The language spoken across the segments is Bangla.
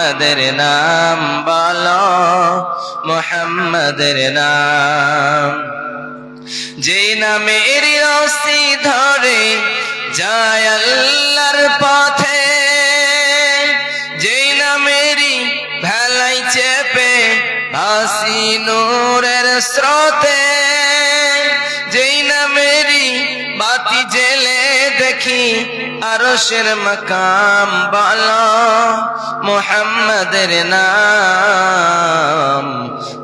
মুহাম্মাদের নাম বলো, মুহাম্মাদের নাম। যেই নামের রশি ধরে যায় আল্লাহর পথে, যেই নামেরই ভেলাই চেপে ভাসি নূরের স্রোতে, যেই নামেরই বাতি জেলে দেখি আরশের মাকাম বলো, মুহাম্মাদের নাম।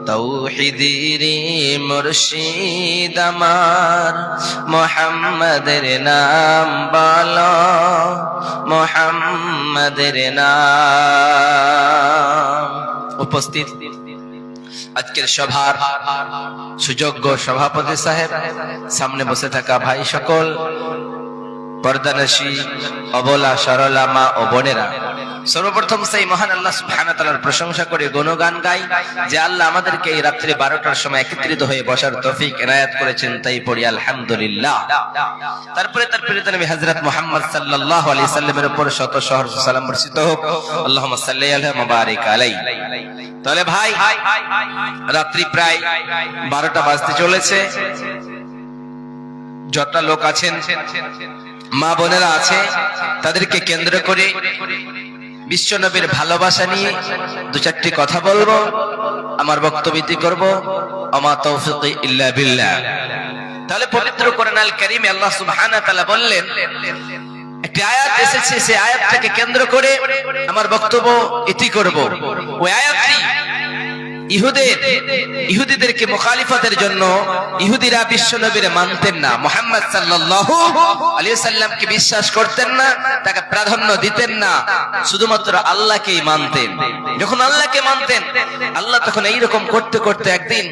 তৌহিদের মুর্শিদ আমার, মুহাম্মাদের নাম বলো, মুহাম্মাদের নাম। উপস্থিত আজকের সভার সুযোগ্য সভাপতি সাহেব, সামনে বসে থাকা ভাই সকল, পর্দানশী অবলা সরলা মা ও বোনেরা, সর্বপ্রথম সেই মহান আল্লাহ সুবহানাহু ওয়া তাআলার প্রশংসা করে গুণগান গাই যে আল্লাহ আমাদেরকে এই রাত্রি 12টার সময় একত্রিত হয়ে বসার তৌফিক এনায়েত করেছেন, তাই পড়ি আলহামদুলিল্লাহ। তারপরে তার প্রিয় নবী হযরত মুহাম্মদ সাল্লাল্লাহু আলাইহি সাল্লামের উপর শত সহস্র সালাম বর্ষিত হোক। আল্লাহুম্মা সাল্লি আলা মুবারিক আলাইহি। তাহলে ভাই, রাত্রি প্রায় 12টা বাজতে চলেছে। যত লোক আছেন, মা বোনেরা আছে, তাদেরকে কেন্দ্র করে বিশ্ব নবীর ভালোবাসা নিয়ে দু চারটি কথা বলবো, আমার বক্তব্য করব। আমা তৌফিকি ইল্লা বিল্লাহ। তাহলে পবিত্র কোরআন আল কারীমে আল্লাহ সুবহানাহু ওয়া তাআলা বললেন, একটি আয়াত এসেছে, সেই আয়াতটাকে কেন্দ্র করে আমার বক্তব্য ইতি করব। ওই আয়াতটি ইহুদিদেরকে মুখালিফাতের জন্য, ইহুদিরা বিশ্ব নবীরে মানতেন না, মুহাম্মদ সাল্লাল্লাহু আলাইহি সাল্লামকে বিশ্বাস করতেন না, তাকে প্রাধান্য দিতেন না, শুধুমাত্র আল্লাহকেই মানতেন। যখন আল্লাহকে মানতেন, আল্লাহ তখন এইরকম করতে করতে একদিন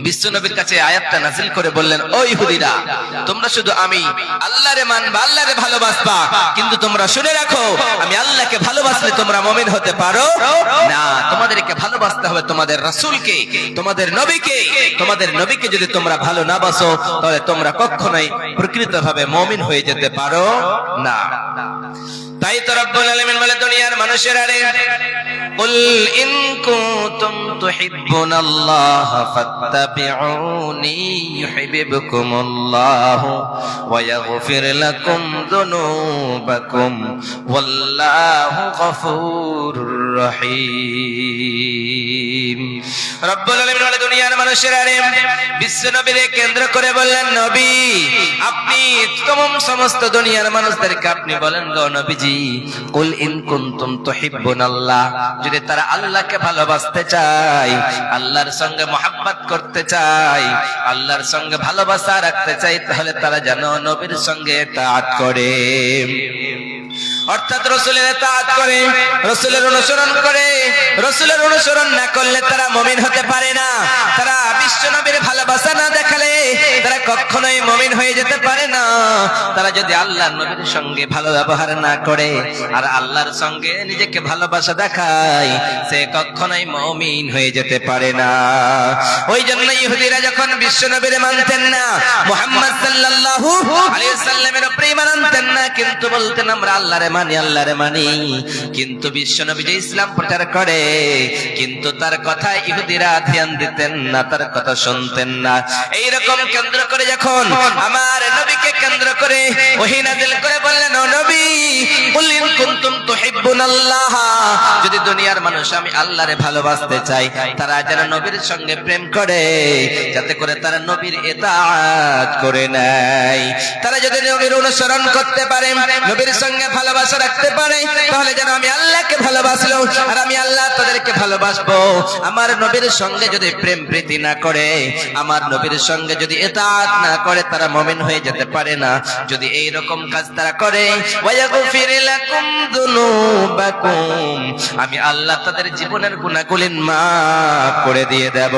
বিশ্ব নবীর কাছে আয়াতটা নাযিল করে বললেন, ও ইহুদিরা, তোমরা শুধু আমি আল্লাহরে মানবা, আল্লাহরে ভালোবাসবা, কিন্তু তোমরা শুনে রাখো, আমি আল্লাহকে ভালোবাসলে তোমরা মুমিন হতে পারো না। তোমাদেরকে ভালোবাসতে হবে তোমাদের রাসূলকে, তোমাদের নবীকে। তোমাদের নবীকে যদি তোমরা ভালো না বাসো, তাহলে তোমরা কখনোই প্রকৃতভাবে মুমিন হয়ে যেতে পারো না। তাই তো রব্বুল আলামিন বলে, দুনিয়ার মানুষেরা রে, কুল ইন কুনতুম তুহিব্বুনাল্লাহ ফাত্তাবিউনি ইউহিব্বুকুমুল্লাহ ওয়া ইয়াগফির লাকুম যুনুবাকুম ওয়াল্লাহু গফুরুর রহিম। রব্বুল আলামিন বলে, দুনিয়ার মানুষেরা রে, বিশ্ব নবীকে কেন্দ্র করে বললেন, নবী আপনি সমস্ত দুনিয়ার মানুষদেরকে আপনি বলেন, গো নবীজি, কুল ইন কুনতুম তুহিব্বুনাল্লাহ, যদি তারা আল্লাহকে ভালোবাসতে চায়, আল্লাহর সঙ্গে মহব্বত করতে চায়, আল্লাহর সঙ্গে ভালোবাসা রাখতে চায়, তাহলে তারা যেন নবীর সঙ্গে ইতাআত করে, অর্থাৎ রাসূলের ইতাআত করে, রাসূলের অনুসরণ করে। রাসূলের অনুসরণ না করলে তারা মুমিন হতে পারে না। তারা বিশ্ব নবীর ভালোবাসা না দেখালে তারা কখনোই মুমিন হয়ে যেতে পারে না। তারা যদি আল্লাহর নবীর সঙ্গে ভালো ব্যবহার না করে আর আল্লাহর সঙ্গে নিজেকে ভালোবাসা দেখায়, সে কখনোই মুমিন হয়ে যেতে পারে না। ওই জন্য ইহুদিরা যখন বিশ্ব নবীর মানতেন না, মুহাম্মদ সাল্লাল্লাহু আলাইহি সাল্লামের উপরে মানতেন না, কিন্তু বলতেন আমরা আল্লাহরে মানি, আল্লাহরে মানি, কিন্তু বিশ্ব নবী যে ইসলাম প্রচার করে, কিন্তু তার কথা ইহুদিরা ধ্যান দিতেন না, তার কথা শুনতেন না। এইরকম কেন্দ্র করে যখন আমার নবীকে কেন্দ্র করে ওহী নাযিল করে বললেন, ও নবী, কুল ইন কুনতুম তুহিব্বুনাল্লাহ, যদি দুনিয়ার মানুষ আমি আল্লাহরে ভালোবাসতে চাই, তারা যেন নবীর সঙ্গে প্রেম করে, যাতে করে তারা নবীর ইতাআত করে নেয়। তারা যদি নবীর অনুসরণ করতে পারে, নবীর সঙ্গে ভালোবাসা রাখতে পারে, তাহলে যেন আমি আল্লাহকে ভালোবাসলো আর আমি আল্লাহ তাদেরকে ভালোবাসবো। আমার নবীর সঙ্গে যদি প্রেম প্রীতি না করে, আমার নবীর সঙ্গে যদি ইতাআত না করে, তারা মুমিন হয়ে যেতে পারে না। যদি এই রকম কাজ তারা করে, ওয়া ইয়াগফির লাকুম যুনুবাকুম, আমি আল্লাহ তাদের জীবনের গুনাহগুলি মাফ করে দিয়ে দেব।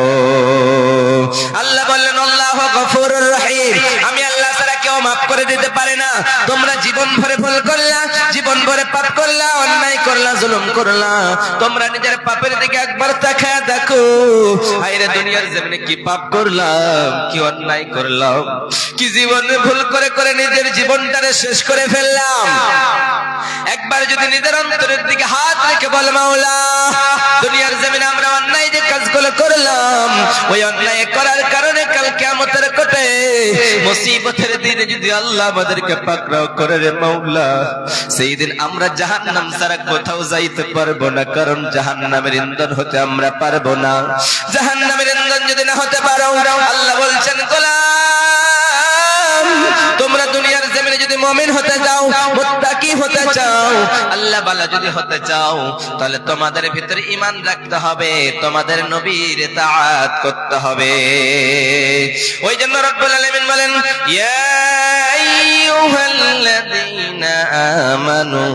আল্লাহ বললেন, আল্লাহু গফুরুর রহিম, আমি আল্লাহ ছাড়া কেউ মাফ করে দিতে পারে না। তোমরা জীবন ভরে ভুল করলা, জীবন ভরে পাপ করলা, অন্যায় করলা, জুলুম করলা। তোমরা নিজের পাপের দিকে একবার তাকায়া দেখো, হায়রে দুনিয়ার জমিনে কি পাপ করলাম, কি অন্যায় করলাম, কি জীবনে ভুল করে করে নিজের জীবনটারে শেষ করে ফেললাম। একবার যদি নিজের অন্তরের দিকে হাত রেখে বল, মাওলা দুনিয়ার জমিনে আমরা অন্যায় যে কাজগুলো করলাম, ওই অন্যায় করার কারণে কাল কিয়ামতের কোটে মুসিবতের দিনে যদি আল্লাহ আমাদেরকে পাকড়াও করে রে মাওলা, সেই দিন আমরা জাহান্নাম ছাড়া কোথাও যাইতে পারবো না। কারণ জাহান্নামের ইন্ধন হতে আমরা পারবো না। জাহান্নামের ইন্ধন যদি না হতে পারো, আল্লাহ বলছেন গোলাম তোমরা দুনিয়ার জমিনে যদি মুমিন হতে চাও, মুত্তাকি হতে চাও, আল্লাহ বালা যদি হতে চাও, তাহলে তোমাদের ভিতরে ঈমান রাখতে হবে, তোমাদের নবীর ইতাআত করতে হবে। ওই জন্য রব্বুল আলামিন বলেন, ইয়া আইয়ুহাল্লাযীনা আমানু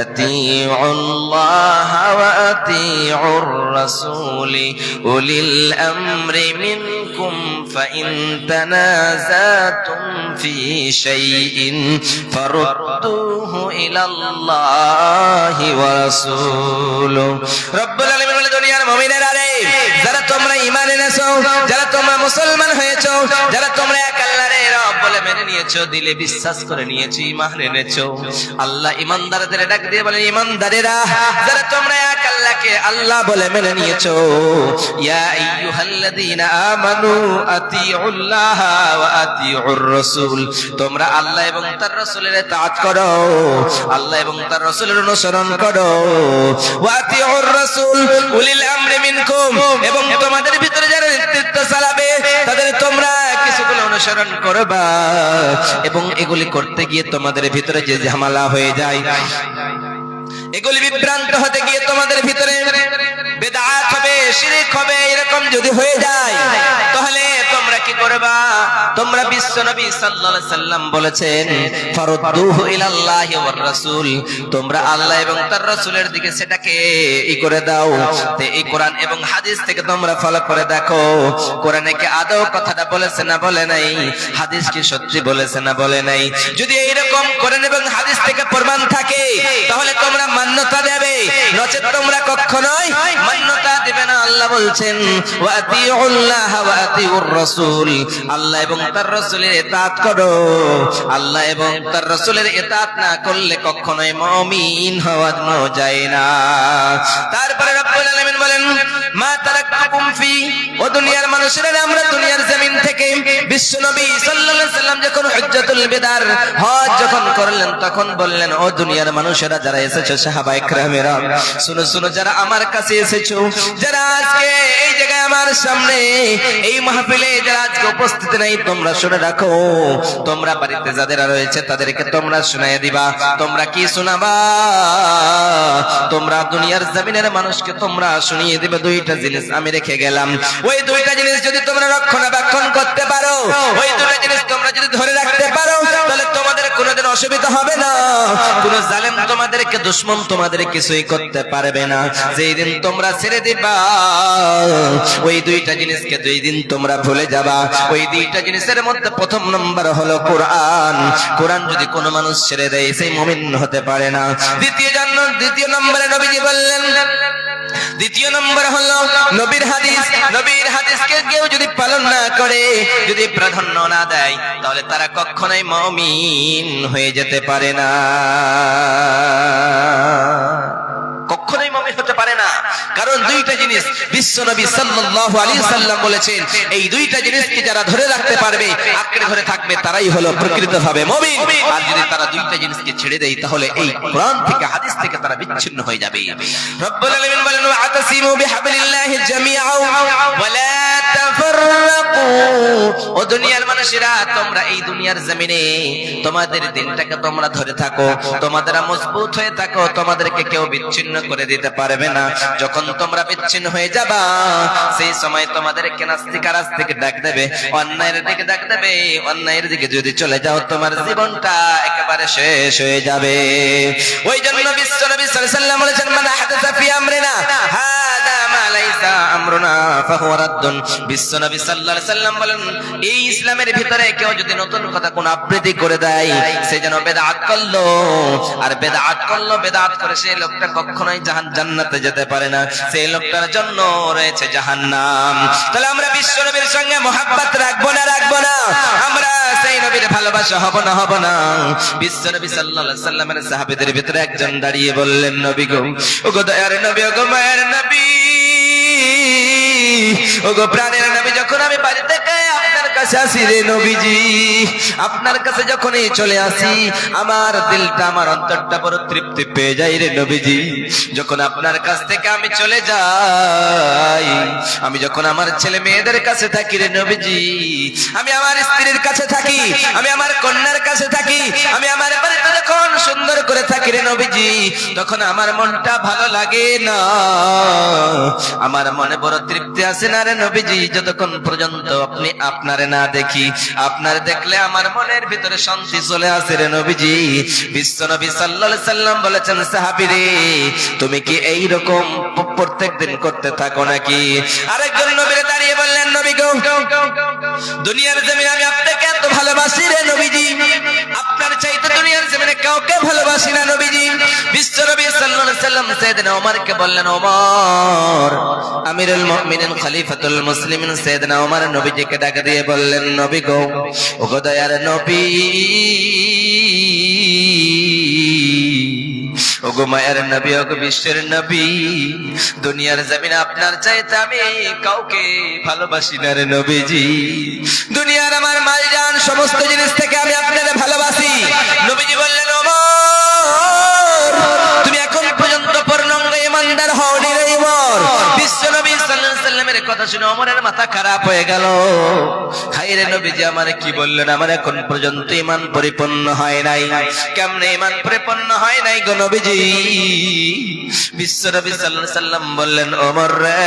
আতিউল্লাহ ওয়া আতিউর রাসূলি উলিল আমরি মিনকুম ফাইন তানাযাতুম ফি শাইইন ফারুদ্দুহু ইলাল্লাহি ওয়া রাসূলুহু। রব্বুল আলামিন বলে, দুনিয়ার মুমিনেরা রে, যারা তোমরা ঈমান এনেছো, যারা তোমরা মুসলমান হয়েছো, যারা তোমরা এক আল্লাহরে রব বলে মেনে নিয়েছো, দিলে বিশ্বাস করে নিয়েছো, ঈমান এনেছো, আল্লাহ ঈমানদারদের ডাক দিয়ে বলেন, ঈমানদারেরা যারা তোমরা এক আল্লাহকে আল্লাহ বলে মেনে নিয়েছো, ইয়া আইয়ুহাল্লাযীনা আমানু আতিউল্লাহ ওয়া আতিউর রাসূল, তোমরা আল্লাহ এবং তার রাসূলের ইতাআত করো, আল্লাহ এবং তার রাসূলের অনুসরণ করো। ওয়া আতিউর রাসূল উলিল আমরি মিনকুম, এবং তোমাদের ভিতরে যারা নেতৃত্ব চালাবে তাদের তোমরা কিছুগুলো অনুসরণ করবা, এবং এগুলি করতে গিয়ে তোমাদের ভিতরে যে ঝামেলা হয়ে যায়, এগুলি বিভ্রান্ত হতে গিয়ে তোমাদের ভিতরে বিদআত হবে, শিরক হবে, এরকম যদি হয়ে যায়, তাহলে তোমরা কি করবা? তোমরা বিশ্ব নবী সাল্লাল্লাহু আলাইহি সাল্লাম বলেছেন, ফারুদ্দুহু ইলাল্লাহি ওয়ার রাসূল, তোমরা আল্লাহ এবং তার রাসূলের দিকে সেটাকে করে দাও। তে এই কোরআন এবং হাদিস থেকে তোমরা ফলো করে দেখো, কোরআনে কি আদৌ কথাটা বলেছে না বলে নাই, হাদিস কি সত্যি বলেছে না বলে নাই। যদি এইরকম কোরআন এবং হাদিস থেকে প্রমাণ থাকে, তাহলে তোমরা মান্যতা দেবে, নচেত তোমরা কখনোই মান্যতা দেবে না। আল্লাহ বলছেন, ওয়া আতিউল্লাহ ওয়া আতিউর রাসূল, আল্লাহ এবং তার রাসূলের ইতাআত করো। আল্লাহ এবং তার রাসূলের ইতাআত না করলে কখনোই মুমিন হওয়া যায় না। তারপরে রব্বুল আলামিন বলেন, মা তারাকতুকুম ফি, ও দুনিয়ার মানুষেরা, আমরা দুনিয়ার জমিন থেকে বিশ্ব নবী সাল্লাল্লাহু আলাইহি সাল্লাম যখন হজ্জাতুল বিদার হজ যখন করলেন, তখন বললেন, ও দুনিয়ার মানুষেরা যারা এসেছো, সাহাবায়ে কেরামেরা শুনো শুনো, যারা আমার কাছে এসেছো, যারা আজকে এই জায়গায় আমার সামনে এই মাহফিলে যারা আজকে উপস্থিত নাই, তোমরা শুনে রাখো, তোমরা বাড়িতে যাদের রয়েছে তাদেরকে তোমরা শুনাইয়া দিবা। তোমরা কি শোনাবা? তোমরা দুনিয়ার জমিনের মানুষকে তোমরা শুনিয়ে দিবে দুইটা জিনিস আমি রেখে গেলাম। ওই দুইটা জিনিস যদি তোমরা রক্ষণাবেক্ষণ করতে পারো, ওই দুইটা জিনিস তোমরা যদি ধরে রাখতে পারো, তাহলে তোমাদের কোনোদিন অসুবিধা হবে না। কোন জালেম তোমাদেরকে, দুশমন তোমাদের কিছুই করতে পারবে না। যেই দিন তোমরা ছেড়ে দিবা ওই দুইটা জিনিসকে, দুই দিন তোমরা ভুলে যাবা। ওই দুইটা জিনিসের মধ্যে প্রথম নম্বর হলো কোরআন। কোরআন যদি কোনো মানুষ ছেড়ে দেয়, সেই মুমিন হতে পারে না। দ্বিতীয় নম্বরে নবীজি বললেন, দ্বিতীয় নম্বর হলো নবীর হাদিস। নবীর হাদিসকে কেউ যদি পালন না করে, যদি প্রাধান্য না দেয়, তাহলে তারা কখনোই মুমিন হয়ে যেতে পারে না, কখনোই মুমিন হতে পারে না। কারণ দুইটা জিনিস বিশ্ব নবী সাল্লাল্লাহু আলাইহি সাল্লাম বলেছেন, এই দুইটা জিনিসকে যারা ধরে রাখতে পারবে, আঁকড়ে ধরে থাকবে, তারাই হলো প্রকৃতভাবে মুমিন। আর যদি তারা দুইটা জিনিসকে ছেড়ে দেয়, তাহলে এই কোরআন থেকে, হাদিস থেকে তারা বিচ্ছিন্ন হয়ে যাবে। রব্বুল আলামিন বলেন, ওয়াতাসিমু বিহাবলিল্লাহি জামিআ ওয়া লা তাফাররাকু, ও দুনিয়ার মানুষেরা, তোমরা এই দুনিয়ার জমিনে তোমাদের দিনটাকে তোমরা ধরে থাকো, তোমাদের মজবুত হয়ে থাকো, তোমাদেরকে কেউ বিচ্ছিন্ন করে দিতে পারবে না। যখন তোমরা বিচ্ছিন্ন হয়ে যাবা, সেই সময় তোমাদেরকে নাস্তিক আর আস্তিক ডাক দেবে, অন্যায়ের দিকে ডাক দেবে। অন্যায়ের দিকে যদি চলে যাও, তোমার জীবনটা একেবারে শেষ হয়ে যাবে। ওই জন্য বিশ্ব নবী সাল্লাল্লাহু আলাইহি ওয়াসাল্লাম বলেছেন, মান আহদাসা ফি আমরিনা হাদা মা লাইসা আমরুনা ফাহুয়া রাদ্দুন। বিশ্বনবী সাল্লাল্লাহু আলাইহি সাল্লাম বলেন, এই ইসলামের ভিতরে কেউ যদি নতুন কথা কোন আবৃত্তি করে দেয়, সে যেন বেদাত করলো, আর বেদাত করলো, বেদাত করে সেই লোকটা কখনোই জান্নাতে যেতে পারে না, সেই লোকটার জন্য রয়েছে জাহান্নাম। তাহলে আমরা বিশ্বনবীর সঙ্গে মহব্বত রাখবো না রাখবো না? আমরা সেই নবীর ভালোবাসা হব না হব না? বিশ্বনবী সাল্লাল্লাহু আলাইহি সাল্লামের সাহাবীদের ভিতরে একজন দাঁড়িয়ে বললেন, নবী গো, ওগো দয়ার নবী, ওগো মায়ের নবী, ওগো প্রাণের নবী, যখন আমি বাড়ি থেকে আপনার কাছে আসি রে নবীজি, আপনার কাছে যখনই চলে আসি আমার দিলটা, আমার অন্তরটা বড় তৃপ্তি পেয়ে যায় রে নবীজি। যখন আপনার কাছ থেকে আমি চলে যাই, আমি যখন আমার ছেলে মেয়েদের কাছে থাকি রে নবীজি, আমি আমার স্ত্রীর কাছে থাকি, আমি আমার কন্যার কাছে থাকি, আমি আমার বাড়িতে যখন সুন্দর করে থাকি রে নবীজি, তখন আমার মনটা ভালো লাগে না, আমার মনে বড় তৃপ্তি আসে না রে নবীজি, যতক্ষণ পর্যন্ত আপনি আপনারে না দেখি। আপনার দেখলে আমার মনের ভিতরে শান্তি চলে আসে রে নবীজি। বিশ্বনবী সাল্লাল্লাহু আলাইহি সাল্লাম বলেছেন, সাহাবী রে, তুমি কি এই রকম প্রত্যেকদিন করতে থাকো নাকি? আরেকজন নবী দাঁড়িয়ে বললেন, নবী গো, দুনিয়ার জমিনে আমি আপনাকে এত ভালোবাসি রে নবীজি, আপনার চাইতে দুনিয়ার জমিনে কাউকে ভালোবাসি না নবীজি। বিশ্বনবী সাল্লাল্লাহু আলাইহি সাল্লাম সাইয়েদনা ওমরকে বললেন, ওমর, আমিরুল মুমিনিন, খলিফাতুল মুসলিমিন সাইয়েদনা ওমর নবীজিকে ডাক দিয়ে বললেন, নবী গো, ওগো দয়ার নবী, ওগো মায়ের নবী, ওগো বিশ্বের নবী, দুনিয়ার জমিনে আপনার চাইতে আমি কাউকে ভালোবাসি না রে নবীজি। দুনিয়ার আমার মালজান সমস্ত জিনিস থেকে আমি আপনাকে ভালোবাসি। নবীজি বললেন, ওমর, তুমি এখন পর্যন্ত পূর্ণাঙ্গ ঈমানদার হওনি রে ওমর। বিশ্বনবী সাল্লাল্লাহু আলাইহি সাল্লামের কথা শুনে ওমরের মাথা খারাপ হয়ে গেল। খাইরে নবীজি আমারে কি বললেন, আমার এখন পর্যন্ত ঈমান পরিপূর্ণ হয় নাই। কেমনে ঈমান পরিপূর্ণ হয় নাই গো নবীজি? বিশ্বনবী সাল্লাল্লাহু আলাইহি সাল্লাম বললেন, ওমর রে,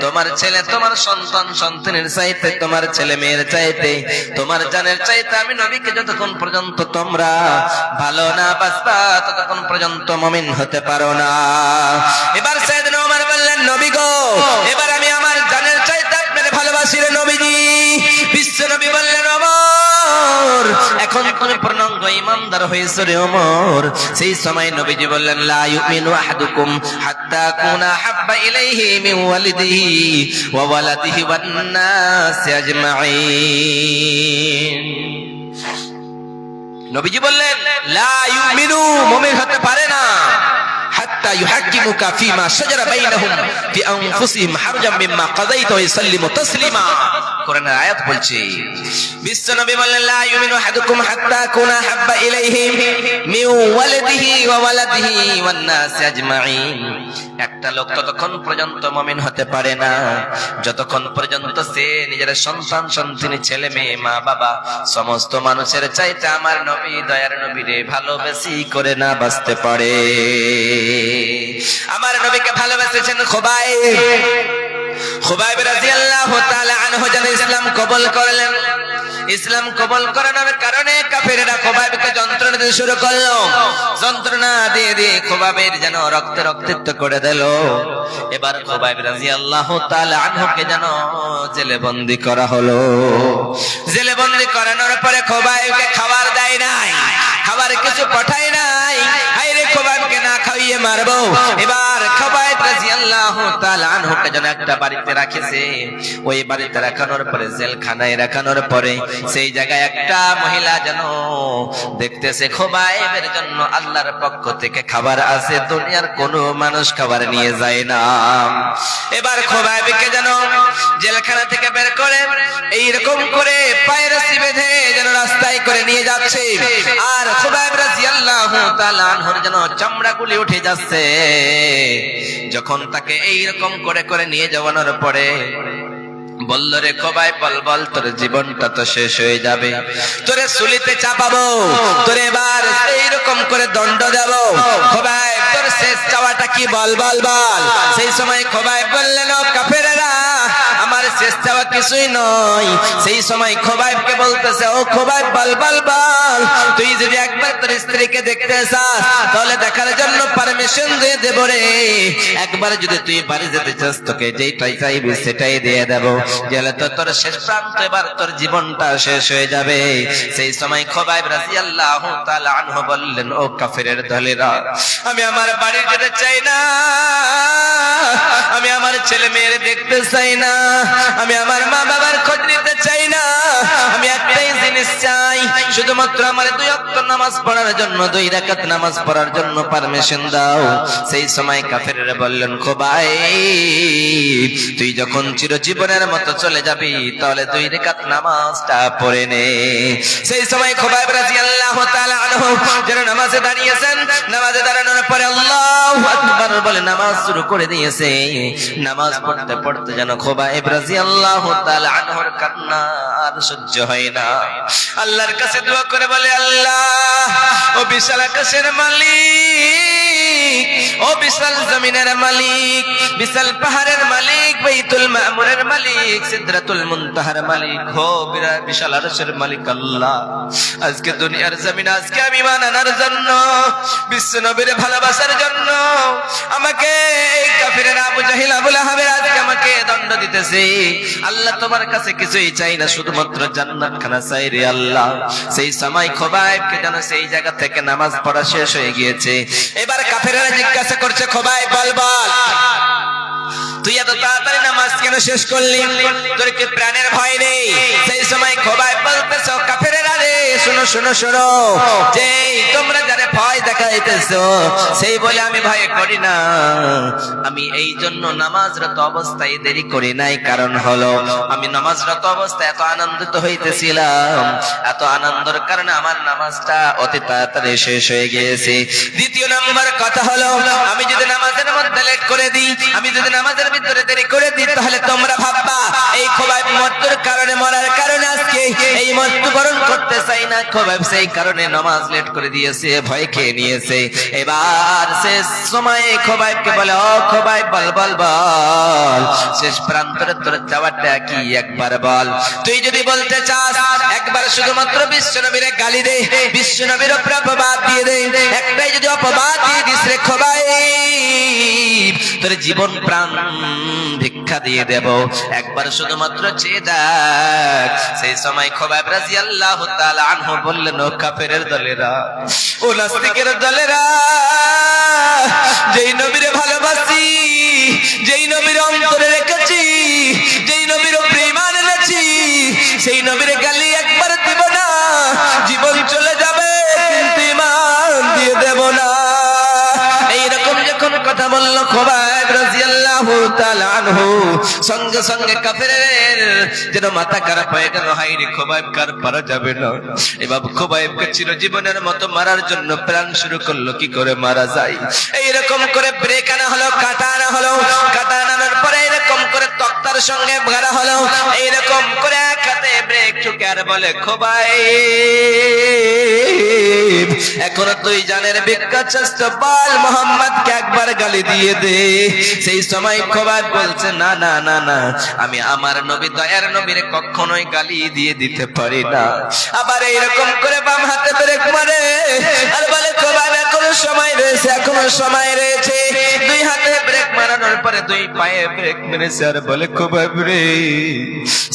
তোমার ছেলে, তোমার সন্তান সন্তানের চাইতে, তোমার ছেলে মেয়ের চাইতে, তোমার জানের চাইতে আমি নবীকে যতক্ষণ পর্যন্ত তোমরা ভালো না বাসবা, ততক্ষণ পর্যন্ত মুমিন হতে পারো না। এবার সাইয়েদনা ওমর বললেন, নবী গো, এবার আমি আমার জানের চাইতে আপনাকে ভালোবাসি রে নবীজি। বিশ্বনবী বললেন, ওমর, এখন তুমি পূর্ণাঙ্গ ঈমানদার হয়েছো রে ওমর। সেই সময় নবীজি বললেন, লা ইউমিনু আহাদুকুম হাত্তা কুনা হাব্বা ইলাইহি মিন ওয়ালিদিহি ওয়া ওয়ালাদিহি ওয়ান নাসি আজমাইন। নবীজি বললেন, লা ইউমিনু, মুমিন হতে পারে না, হাত্তা ইউহাক্কিমুকা ফিমা শাজারা বাইনাহুম ফি আনফুসিহিম হারজাম মিম্মা কাযাইতা ওয়া ইসাল্লিমু তাসলিমা। কোরআনের আয়াত বলছে। বিশ্বনবী বললেন, লা ইউমিনু আহাদুকুম হাত্তা কুনা হাব্বা ইলাইহি মিন ওয়ালিদিহি ওয়া ওয়ালাদিহি ওয়ান নাসি আজমাইন। একটা লোক ততক্ষণ পর্যন্ত মুমিন হতে পারে না যতক্ষণ পর্যন্ত সে নিজের সন্তান সন্তানি, ছেলে মেয়ে, মা বাবা, সমস্ত মানুষের চাইতে আমার নবী, দয়ার নবীরে ভালোবেসি করে না বাঁচতে পারে। আমার নবীকে ভালোবেসেছেন খুবাইব রাদিয়াল্লাহু তাআলা আনহু, যেন ইসলাম কবুল করলেন। ইসলাম কবুল করার কারণে কাফেররা খুবাইবকে যন্ত্রণা দিতে শুরু করলো। যন্ত্রণা দিয়ে দিয়ে খুবাইবের যেন রক্তে রক্তাক্ত করে দিল। এবার খুবাইব রাদিয়াল্লাহু তাআলা আনহুকে যেন জেলে বন্দী করা হলো। জেলে বন্দী করানোর পরে খুবাইবকে খাবার দেয় নাই, খাবার কিছু পাঠায় নাই। হায়রে, খুবাইবকে না খাইয়ে মারবো। এবার খুবাইব রাদিয়াল্লাহু তাআলা আনহুকে যেন একটা বাড়িতে রাখেছে। ওই বাড়িতে রাখানোর পরে, জেলখানায় রাখানোর পরে, সেই জায়গায় একটা মহিলা যেন দেখতেছে খুবাইবের জন্য আল্লাহর পক্ষ থেকে খাবার আছে, দুনিয়ার কোনো মানুষ খাবার নিয়ে যায় না। এবার খুবাইবকে যেন জেলখানা থেকে বের করে এইরকম করে পায়ের রশি বেঁধে যেন রাস্তায় করে নিয়ে যাচ্ছে। আর খুবাইব রাদিয়াল্লাহু তাআলা আনহুর যেন চামড়াগুলি উঠে যাচ্ছে। যখন তাকে এইরকম করে করে নিয়ে যাওয়ানোর পরে বলল, রে খুবাইব, বল তোর জীবনটা তো শেষ হয়ে যাবে, তোরে সুলিতে চাপাবো, তোরে এবার এইরকম করে দণ্ড দেব। খুবাইব, তোর শেষ চাওয়াটা কি? বল বল বল। সেই সময় খুবাইব বললেন, ও কাফেরেরা, আমার আমার শেষ চাওয়া কিছুই নয়। সেই সময় খোবাইবকে বলতেছে, ও খোবাইব বল বল বল, তুই যদি একবার তোর স্ত্রীকে দেখতে চাস তাহলে দেখার জন্য পারমিশন দিয়ে দেব রে। একবার যদি তুই বাড়ি যেতে চাস তোকে যেটাই চাইবি সেটাই দিয়ে দেব, গেলে তো তোর শেষ প্রান্ত, এবার তোর জীবনটা শেষ হয়ে যাবে। সেই সময় খোবাইব রাদিয়াল্লাহু তাআলা আনহু বললেন, ও কাফেরের দলেরা, আমি আমার বাড়ি যেতে চাই না, আমি আমার ছেলে মেয়ের দেখতে চাই না, আমি আমার মা বাবার খোঁজ নিতে চাই না, আমি একটাই জিনিস চাই, শুধুমাত্র আমার 2 ওয়াক্ত নামাজ পড়ার জন্য, 2 রাকাত নামাজ পড়ার জন্য পারমিশন দাও। সেই সময় কাফেররা বললেন, খোবাইব তুই যখন চিরজীবনের মতো চলে যাবি তাহলে 2 রাকাত নামাজটা পড়ে নে। সেই সময় খোবাইব রাদিয়াল্লাহু তাআলা আনহু যেন নামাজে দাঁড়িয়েছেন, নামাজে দাঁড়ানোর পরে আল্লাহু আকবার বলে নামাজ শুরু করে দিয়েছে। নামাজ পড়তে পড়তে যেন খোবাইব রাদিয়াল্লাহু তাআলা আনহুর কান্না আর সহ্য হয় না। আল্লাহর কাছে দোয়া করে বলে, আল্লাহ ও বিশাল আকাশের মালিক, ও বিশাল জমিনের মালিক, বিশাল পাহাড়ের মালিক, বাইতুল মামুরের মালিক, সিদরাতুল মুনতাহার মালিক, হো বিশাল আরশের মালিক আল্লাহ, আজকে দুনিয়ার জমিনে আজকে আমি ঈমান আনার জন্য, বিশ্ব নবীর ভালোবাসার জন্য আমাকে এই কাফিরের আবু জাহিল আবু লাহাবের আজকে আমাকে দণ্ড দিতেছে। আল্লাহ তোমার কাছে কিছুই চাই না, শুধুমাত্র জান্নাত খানা চাই রে আল্লাহ। সেই সময় খোবাইবকে যেন সেই জায়গা থেকে নামাজ পড়া শেষ হয়ে গিয়েছে। এবার কাফেরেরা জিজ্ঞাসা করছে, খোবাইব বল বল, তুই এত তাড়াতাড়ি নামাজ কেন শেষ করলি, তোর কি প্রাণের ভয় নেই? সেই সময় খোবাইব বলতেছ, কাফেরেরা রে শোনো শোনো শোনো, যে তোমরা যারা ভয় দেখাইতেছো সেই বলে আমি ভয় করি না, আমি এই জন্য নামাজরত অবস্থায় দেরি করি নাই, কারণ হলো আমি নামাজরত অবস্থায় এত আনন্দিত হইতেছিলাম, এত আনন্দের কারণে আমার নামাজটা অতি তাড়াতাড়ি শেষ হয়ে গিয়েছে। দ্বিতীয় নম্বর কথা হলো, আমি যদি নামাজের মধ্যে লেট করে দিই, আমি যদি নামাজের ভিতরে দেরি করে দিই, তাহলে তোমরা ভাববা এই খোবাইব মৃত্যুর কারণে, মরার কারণে আজকে এই মৃত্যুবরণ করতে চাই না। খোবাইব সেই কারণে নামাজ লেট করে দিয়েছে, ভয় খেয়ে নিয়েছে। এবার শেষ সময়ে খোবাইবকে বলে, ও খোবাইব বল বল বল, শেষ প্রান্তরে তোর যাওয়াটা কি একবার বল। তুই যদি বলতে চাস একবার শুধুমাত্র বিশ্বনবীরে গালি দে, বিশ্বনবীর উপরে অপবাদ দিয়ে দে, একটাই যদি অপবাদ দিয়ে দিস রে খোবাইব, তোর জীবন প্রাণ ভিক্ষা দিয়ে দেব, একবার শুধুমাত্র চেয়ে দেখ। সেই সময় খোবাইব রাদিয়াল্লাহু তাআলা আনহু বললেন, ও কাফেরের দলেরা, ও নাস্তিকের দলেরা, যেই নবীরে ভালোবাসি, যেই নবীর অন্তরে রেখেছি, যেই নবীর উপরে ঈমান এনেছি, সেই নবীরে গালি একবার দিব না, জীবন চলে যাবে কিন্তু ঈমান দিয়ে দেব না। এইরকম যখন কথা বলল খোবাইব রাদিয়াল্লাহু তাআলা আনহু, সঙ্গে সঙ্গে কাফেরের যেন মাথা খারাপ হয়ে গেল, হায়রে খোবাইব কার পারা যাবে না। এবার খোবাইবকে চিরজীবনের মতো মারার জন্য প্ল্যান শুরু করলো, কি করে মারা যায়। এইরকম করে ব্রেক আনা হলো, কাটা আনা হলো, কাটা আনার পরে এরকম করে তক্তার সঙ্গে মারা হলো, এইরকম করে এক হাতে ব্রেক ঠুকে আর বলে, খোবাইব এখনো তুই জানের বিখ্যাত শ্রেষ্ঠ বল, মোহাম্মদকে একবার গালি দিয়ে দে। সেই সময় খোবাইব বলছে, না না না না, আমি আমার নবী দয়ার নবীর কখনোই গালি দিয়ে দিতে পারি না। আবার এইরকম করে বাম হাতে ব্রেক মারে আর বলে, খোবাইব এখনো সময় রয়েছে, এখনো সময় রয়েছে। 2 হাতে ব্রেক মারানোর পরে 2 পায়ে ব্রেক মেরেছে আর বলে, খোবাইব রে,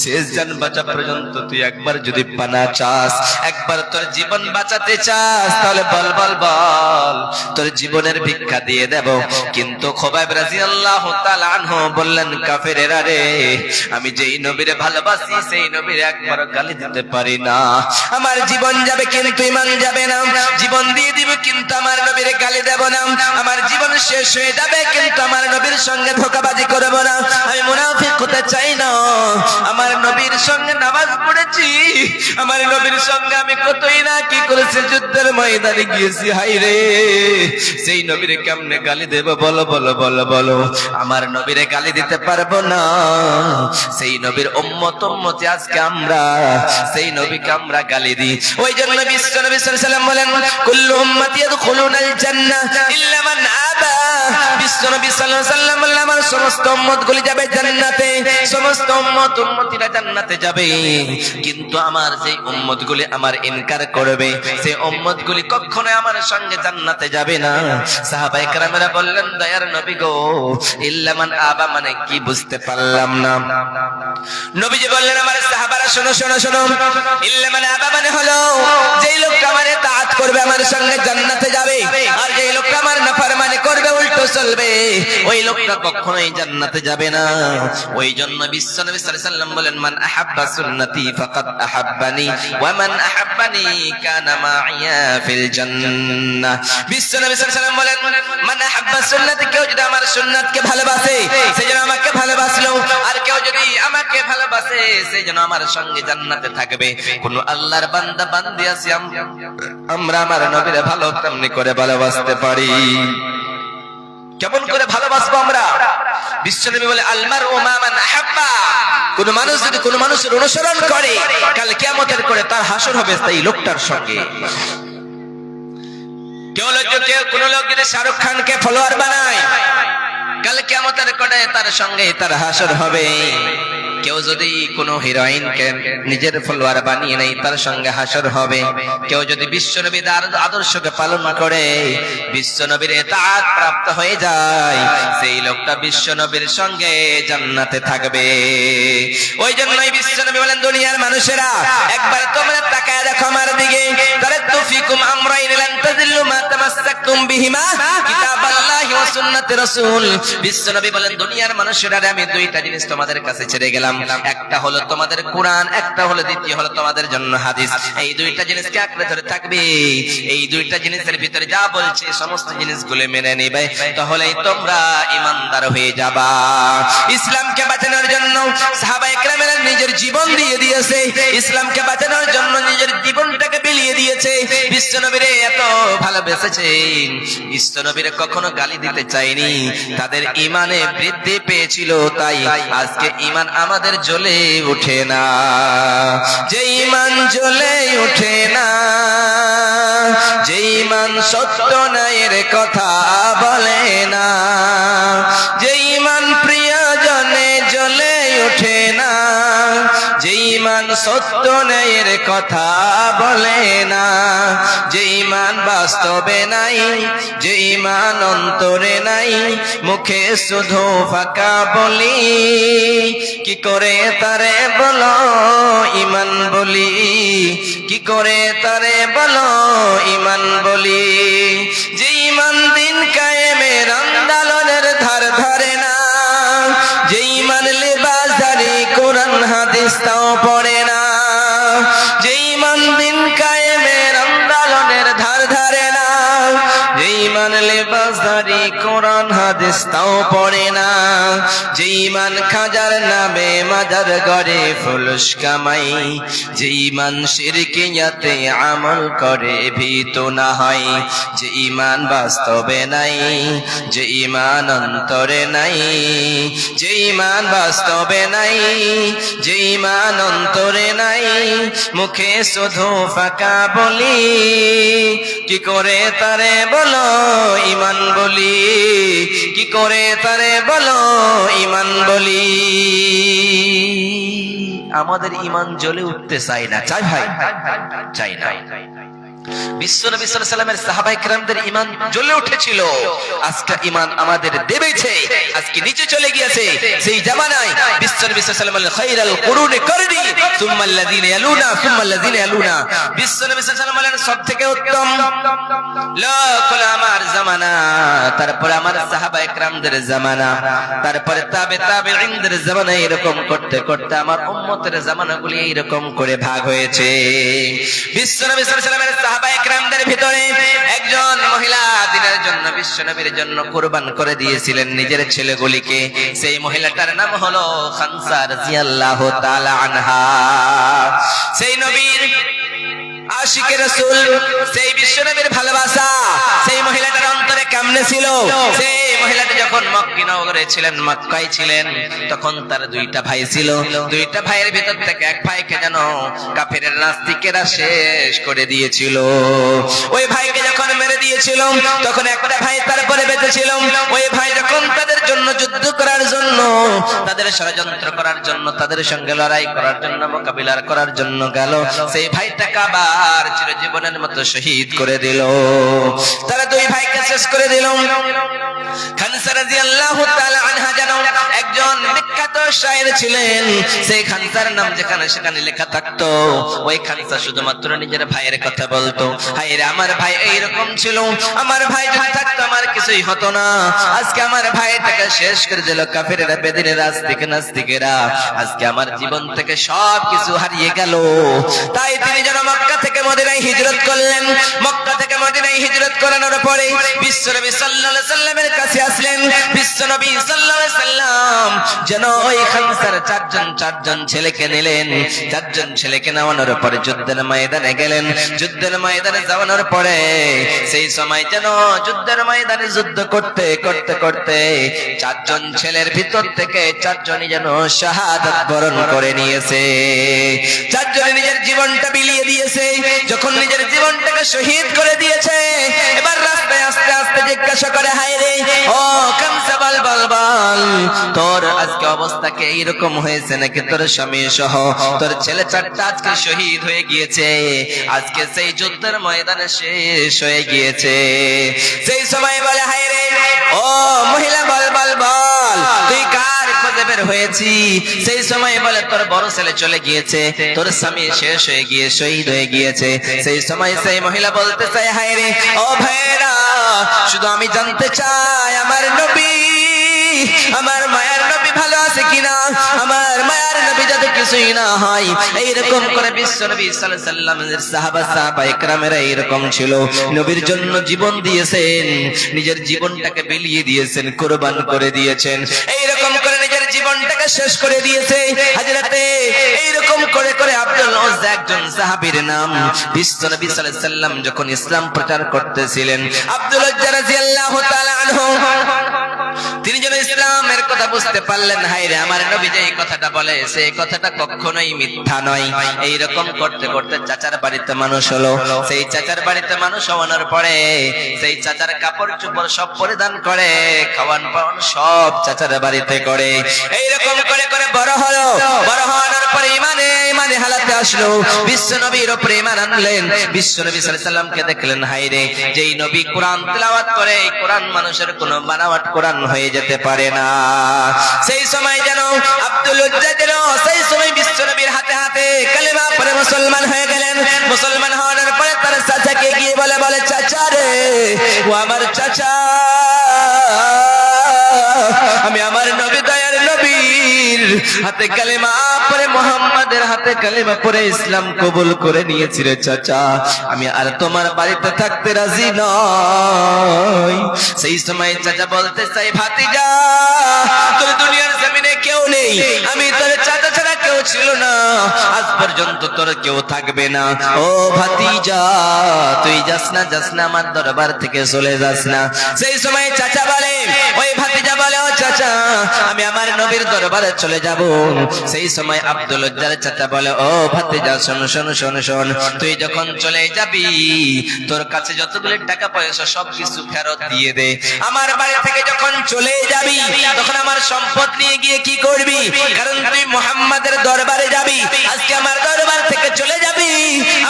শেষ জান বাঁচা পর্যন্ত তুই একবার যদি পানা চাস, একবার তোর জীবন বাঁচাতে চাস, তাহলে বল বল বল, তোর জীবনের ভিক্ষা দিয়ে দেব। কিন্তু খোবাইব রাদিয়াল্লাহু তাআলা আনহু বললেন, কাফেরেরা রে, আমি যেই নবীরে ভালোবাসি সেই নবীরে একবার গালি দিতে পারি না, আমার জীবন যাবে কিন্তু ঈমান যাবে না, জীবন দিয়ে দিব কিন্তু আমার নবীরে গালি দেব না, আমার জীবন শেষ হয়ে যাবে কিন্তু আমার নবীর সঙ্গে ধোঁকাবাজি করব না, আমি মুনাফিক হতে চাই না। আমার নবীর সঙ্গে নামাজ পড়েছি, আমার নবীর সঙ্গে আমি কতই না কি করেছি, যুদ্ধের ময়দানে গিয়েছি, হায়রে সেই নবীরে কেমনে গালি দেব, বলো বলো বলো বলো, আমার নবীরে গালি দিতে পারবো না। সেই নবীর উম্মত উম্মতি আজকে আমরা, সেই নবীকে আমরা গালি দিই। ওই জন্য বিশ্ব নবী সাল্লাল্লাহু আলাইহি ওয়াসাল্লাম বলেন, কুল্লু উম্মতি ইয়াদখুলুনাল জান্নাহ ইল্লা মান আবা। বিশ্ব নবী সাল্লাল্লাহু আলাইহি ওয়াসাল্লাম বললেন আমার সমস্ত উম্মতগুলি যাবে জান্নাতে, সমস্ত উম্মতিরা জান্নাতে যাবে, কিন্তু আমার যে উম্মতগুলি আমার ইনকার করবে সেই উম্মতগুলি কখনো আমার সঙ্গে জান্নাতে যাবে না। সাহাবায়ে কেরামেরা বললেন দয়ার নবী গো, ইল্লা মান আবা মানে কি বুঝতে পারলাম না। নবীজি বললেন আমার সাহাবারা শোনো শোনো শোনো, ইল্লা মান আবা মানে হলো যেই লোকটা আমার ইতাআত করবে আমার সঙ্গে জান্নাতে যাবে, আর যেই লোকটা আমার নাফরমানি করবে উল্টো চলবে ওই লোকটা কখনোই জান্নাতে যাবে না। ওই জন্য বিশ্বনবী সাল্লাল্লাহু আলাইহি ওয়াসাল্লাম বলেন মান আহাব্বা সুন্নতি ফাকাদ আহাব্বানি ওয়া মান আহাব্বানি কানা মাইয়া ফিল জান্নাহ। বিশ্বনবী সাল্লাল্লাহু আলাইহি ওয়াসাল্লাম বলেন মান আহাব্বা সুন্নতি, কেউ যদি আমার সুন্নাতকে ভালোবাসে সে যেন আমাকে ভালোবাসলো, আর কেউ যদি আমাকে ভালোবাসে সে যেন আমার সঙ্গে জান্নাতে থাকবে। কোন আল্লাহর বান্দা বান্দি আছে আমরা আমার নবীরে ভালো কেমনি করে ভালোবাসতে পারি? কেমন করে ভালোবাসবো আমরা? বিশ্বনবী বলে আলমার ও মান আহাব্বা, কোন মানুষ যদি কোন মানুষের অনুসরণ করে কাল কিয়ামতের করে তার হাসর হবে সেই লোকটার সঙ্গে। কোন লোক যদি শাহরুখ খানকে ফলোয়ার বানায় কাল কিয়ামতের করে তার সঙ্গে তার হাসর হবে। কেউ যদি কোনো হিরোইনকে নিজের ফলোয়ার বানিয়ে নেয় তার সঙ্গে হাসর হবে। কেউ যদি বিশ্বনবীর আদর্শকে পালন করে বিশ্বনবীর ইতাআত প্রাপ্ত হয়ে যায় সেই লোকটা বিশ্বনবীর সঙ্গে জান্নাতে থাকবে। ওই জন্যই বিশ্বনবী বলেন দুনিয়ার মানুষেরা একবার তোমরা তাকায় দেখো আমার দিকে, তারাতু ফিকুম আমরাইন লান তাযিল্লু মা তামাসসাকতুম বিহিমা কিতাবাল্লাহি ওয়া সুন্নাতি রাসূল। বিশ্বনবী বলেন দুনিয়ার মানুষেরা আমি দুইটা জিনিস তোমাদের কাছে ছেড়ে গেলাম, একটা হলো তোমাদের কোরআন, একটা হলো দ্বিতীয় হলো তোমাদের জন্য হাদিস। এই দুইটা জিনিসকে আঁকড়ে ধরে থাকবে, এই দুইটা জিনিসের ভিতরে যা বলছে সমস্ত জিনিসগুলো মেনে নেবে, তাহলেই তোমরা ঈমানদার হয়ে যাবা। ইসলামকে বাঁচানোর জন্য সাহাবায়ে কেরামেরা নিজের জীবন দিয়ে দিয়েছে, ইসলামকে বাঁচানোর জন্য নিজের জীবনটাকে বিলিয়ে দিয়েছে। বিশ্বনবীরে এত ভালোবেসেছেন, বিশ্বনবীরে কখনো গালি দিতে চাইনি, তাদের ঈমানে বৃদ্ধি পেয়েছিল, তাই আজকে ঈমান আমাদের জ্বলে ওঠে না। যে ঈমান জ্বলে ওঠে না, যে ঈমান সত্য ন্যায়ের কথা বলে না, যে ঈমান প্রিয়জনে জ্বলে ওঠে না, যে ঈমান সত্য ন্যায়ের কথা বলে না, যে ঈমান বাস্তবে নাই, যে ঈমান অন্তরে নাই, মুখে শুধু ফাঁকা বলি, কি করে তারে বলো ঈমান বলি, কি করে তারে বলো ঈমান বলি। যে ঈমান দিন কায়েমের আন্দোলনের ধার ধারে না, যে ঈমান লেবাসদারি কোরআন হাদিস তাও পড়ে না, যে ঈমান দিন কায়েমের আন্দোলনের ধার ধারে না, যে ঈমান লেবাসদারি কোরআন হাদিস তাও পড়ে না, যে ঈমান খাজার নামে মাজার গড়ে ফুলুস কামাই, যে ঈমান শিরকিয়াতে আমল করে ভীত না হয়, যে ঈমান বাস্তবে নাই, যে ঈমান অন্তরে নাই, যে ঈমান বাস্তবে নাই, যে ঈমান অন্তরে নাই, মুখে শুধু ফাঁকা বলি, কি করে তারে বলো ঈমান বলি, কি করে তারে বলো ঈমান বলি। আমাদের ঈমান জ্বলে উঠতে চাই না, চাই ভাই? চাই না। বিশ্বনবী সাল্লাল্লাহু আলাইহি ওয়াসাল্লামের সাহাবায়ে কেরামদের ঈমান জ্বলে উঠেছিল, আজকে ঈমান আমাদের দেবেছে, আজকে নিচে চলে গিয়েছে। সেই জামানায় বিশ্বনবী সাল্লাল্লাহু আলাইহি ওয়াসাল্লাম বলেন খায়রাল কুরুনি করনি সুম্মা আল্লাযিনা ইয়ালুনা সুম্মা আল্লাযিনা ইয়ালুনা। বিশ্বনবী সাল্লাল্লাহু আলাইহি ওয়াসাল্লাম বলেন সবথেকে উত্তম লোক হলো আমার জামানা, তারপরে আমার সাহাবায়ে কেরামদের জামানা, তারপরে তাবেঈনদের জামানা। এরকম করতে করতে আমার উম্মতের জামানাগুলি এরকম করে ভাগ হয়েছে। বিশ্বনবী সাল্লাল্লাহু আলাইহি ওয়াসাল্লামের সাহাবায়ে কেরামদের ভিতরে একজন মহিলা দিনের জন্য বিশ্বনবীর জন্য কুরবান করে দিয়েছিলেন নিজের ছেলেগুলিকে। সেই মহিলাটার নাম হলো খানসা রাদিয়াল্লাহু তাআলা আনহা। সেই নবীর আশিকে রাসূল, সেই বিশ্বনবীর ভালোবাসা সেই মহিলাটার অন্তরে কেমনে ছিল? সেই মহিলাটি যখন মক্কা নগরে ছিলেন, মক্কায় ছিলেন, তখন তার দুইটা ভাই ছিল। দুইটা ভাইয়ের ভিতর থেকে এক ভাইকে যেন কাফেরের নাস্তিকেরা শেষ করে দিয়েছিল। ওই ভাইকে যখন মেরে দিয়েছিল তখন একটা ভাই তারপরে বেঁচে ছিল। ওই ভাই যখন তাদের জন্য, তাদের ষড়যন্ত্র করার জন্য, তাদের সঙ্গে লড়াই করার জন্য, মোকাবিলা করার জন্য গেল, সেই ভাইটাকে আবার চিরজীবনের মতো শহীদ করে দিল। তারা দুই ভাইকে শেষ করে দিল। খানসা রাদিয়াল্লাহু তাআলা আনহা যেন একজন বিখ্যাত শায়ের ছিলেন। সেই খানসার নাম যেখানে সেখানে লেখা থাকতো, ওই খানসা শুধুমাত্র নিজের ভাইয়ের কথা বলতো। হায় রে, আমার ভাই এইরকম ছিল, আমার ভাই যদি থাকতো আমার কিছুই হতো না। আজকে আমার ভাইটাকে শেষ করে দিল কাফেরেরা, বেদিনেরা, নাস্তিকেরা। আজকে আমার জীবন থেকে সব কিছু হারিয়ে গেল। তাই তিনি যেন মক্কা থেকে মদিনায় হিজরত করলেন। মক্কা থেকে মদিনায় হিজরত করানোর পরে বিশ্বনবী সাল্লাল্লাহু আলাইহি সাল্লামের কাছে আসলেন। বিশ্বনবী সাল্লাল্লাহু আলাইহি সাল্লাম যেন ওই খানসার চারজন ছেলেকে নিলেন। চারজন ছেলেকে নেওয়ানোর পরে যুদ্ধের ময়দানে গেলেন। যুদ্ধের ময়দানে যাওয়ানোর পরে সেই সময় যেন যুদ্ধের ময়দানে যুদ্ধ করতে করতে করতে চারজন ছেলের ভিতর থেকে চারজনই যেন শাহাদাত বরণ করে নিয়েছে। চারজনে নিজের জীবনটা বিলিয়ে দিয়েছে। যখন নিজের জীবনটাকে শহীদ করে দিয়েছে, এবার রাস্তায় আস্তে আস্তে জিজ্ঞাসা করে, হায় রে ও খানসা, বল বল বল, তোর আজকে অবস্থাকে এইরকম হয়েছে নাকি? তোর স্বামী সহ তোর ছেলে চারটা আজকে শহীদ হয়ে গিয়েছে। আজকে সেই যুদ্ধের ময়দানে শেষ হয়ে গিয়েছে। সেই সময় বলে, হায় রে ও মহিলা, বল বল বল, তুই কার খোঁজে বের হয়েছি? সেই সময় বলে, তোর বড় ছেলে চলে গিয়েছে, তোর স্বামী শেষ হয়ে গিয়ে শহীদ হয়ে গিয়েছে। সেই সময় সেই মহিলা বলতে চায়, হায় রে ও ভাইরা, শুধু আমি জানতে চাই আমার নবী, আমার মায়ার নবী ভালো আছে কিনা? আমার মায়ার নবী যাতে কিছুই না হয়। এইরকম করে বিশ্বনবী সাল্লাল্লাহু আলাইহি সাল্লামের সাহাবা ইকরামেরা এইরকম ছিল, নবীর জন্য জীবন দিয়েছেন, নিজের জীবনটাকে বিলিয়ে দিয়েছেন, কুরবান করে দিয়েছেন। এইরকম করে নিজের জীবনটাকে শেষ করে দিয়েছে হযরতে এইরকম করে করে আব্দুল উজ্জা একজন সাহাবীর নাম। বিশ্বনবী সাল্লাল্লাহু আলাইহি সাল্লাম যখন ইসলাম প্রচার করতেছিলেন, আব্দুল উজ্জা রাদিয়াল্লাহু তাআলা আনহু তিনি যেন ইসলামের কথা বুঝতে পারলেন। হায় রে, আমার নবী যে এই কথাটা বলে সেই কথাটা কখনোই মিথ্যা নয়। এইরকম করতে করতে চাচার বাড়িতে মানুষ হলো। সেই চাচার বাড়িতে মানুষ হওয়ার পরে সেই চাচার কাপড় চোপড় সব পরিধান করে, খাওয়ান পাওয়ান সব চাচার বাড়িতে করে। এইরকম করে করে বড় হলো। বড় হওয়ার পরে ইমানে হালাতে আসলো। বিশ্বনবীর উপরে ঈমান আনলেন। বিশ্বনবী সাল্লাল্লাহু আলাইহি সাল্লামকে দেখলেন, হায় রে, যেই নবী কোরআন তেলাওয়াত করে, এই কোরআন মানুষের কোনো বানাওয়াট কোরআন হয়ে যেতে পারে না। সেই সময় যেন আব্দুল উজ্জা যেন সেই সময় বিশ্বনবীর হাতে হাতে কালেমা পড়ে মুসলমান হয়ে গেলেন। মুসলমান হওয়ার পরে তার চাচাকে গিয়ে বলে, চাচা রে, ও আমার চাচা, আমি আমার নবী দয়ার নবীর হাতে কালেমা পড়ে, মুহাম্মাদের হাতে কালেমা পড়ে ইসলাম কবুল করে নিয়েছি রে চাচা, আমি আর তোমার বাড়িতে থাকতে রাজি নই। সেই সময় চাচা বলতে চাই, ভাতিজা, তোর দুনিয়ার জমিনে কেউ নেই, আমি তোর চাচা ছাড়া কেউ ছিল না, আজ পর্যন্ত তোর কেউ থাকবে না। ও ভাতিজা, তুই যাস না আমার দরবার থেকে চলে যাস না। সেই সময় চাচা বলে, ওই ভাতিজা বলে, ও চাচা, আমি আমার নবীর দরবারে চলে যাব। সেই সময় আব্দুল উজ্জার চাচা বলে, ও ভাতিজা, শোন, তুই যখন চলে যাবি তোর কাছে যতগুলো টাকা পয়সা সবকিছু ফেরত দিয়ে দে। আমার বাড়ি থেকে যখন চলে যাবি তখন আমার সম্পদ নিয়ে গিয়ে কি করবি? কারণ তুই মুহাম্মাদের দরবারে যাবি, আজকে আমার দরবার থেকে চলে যাবি,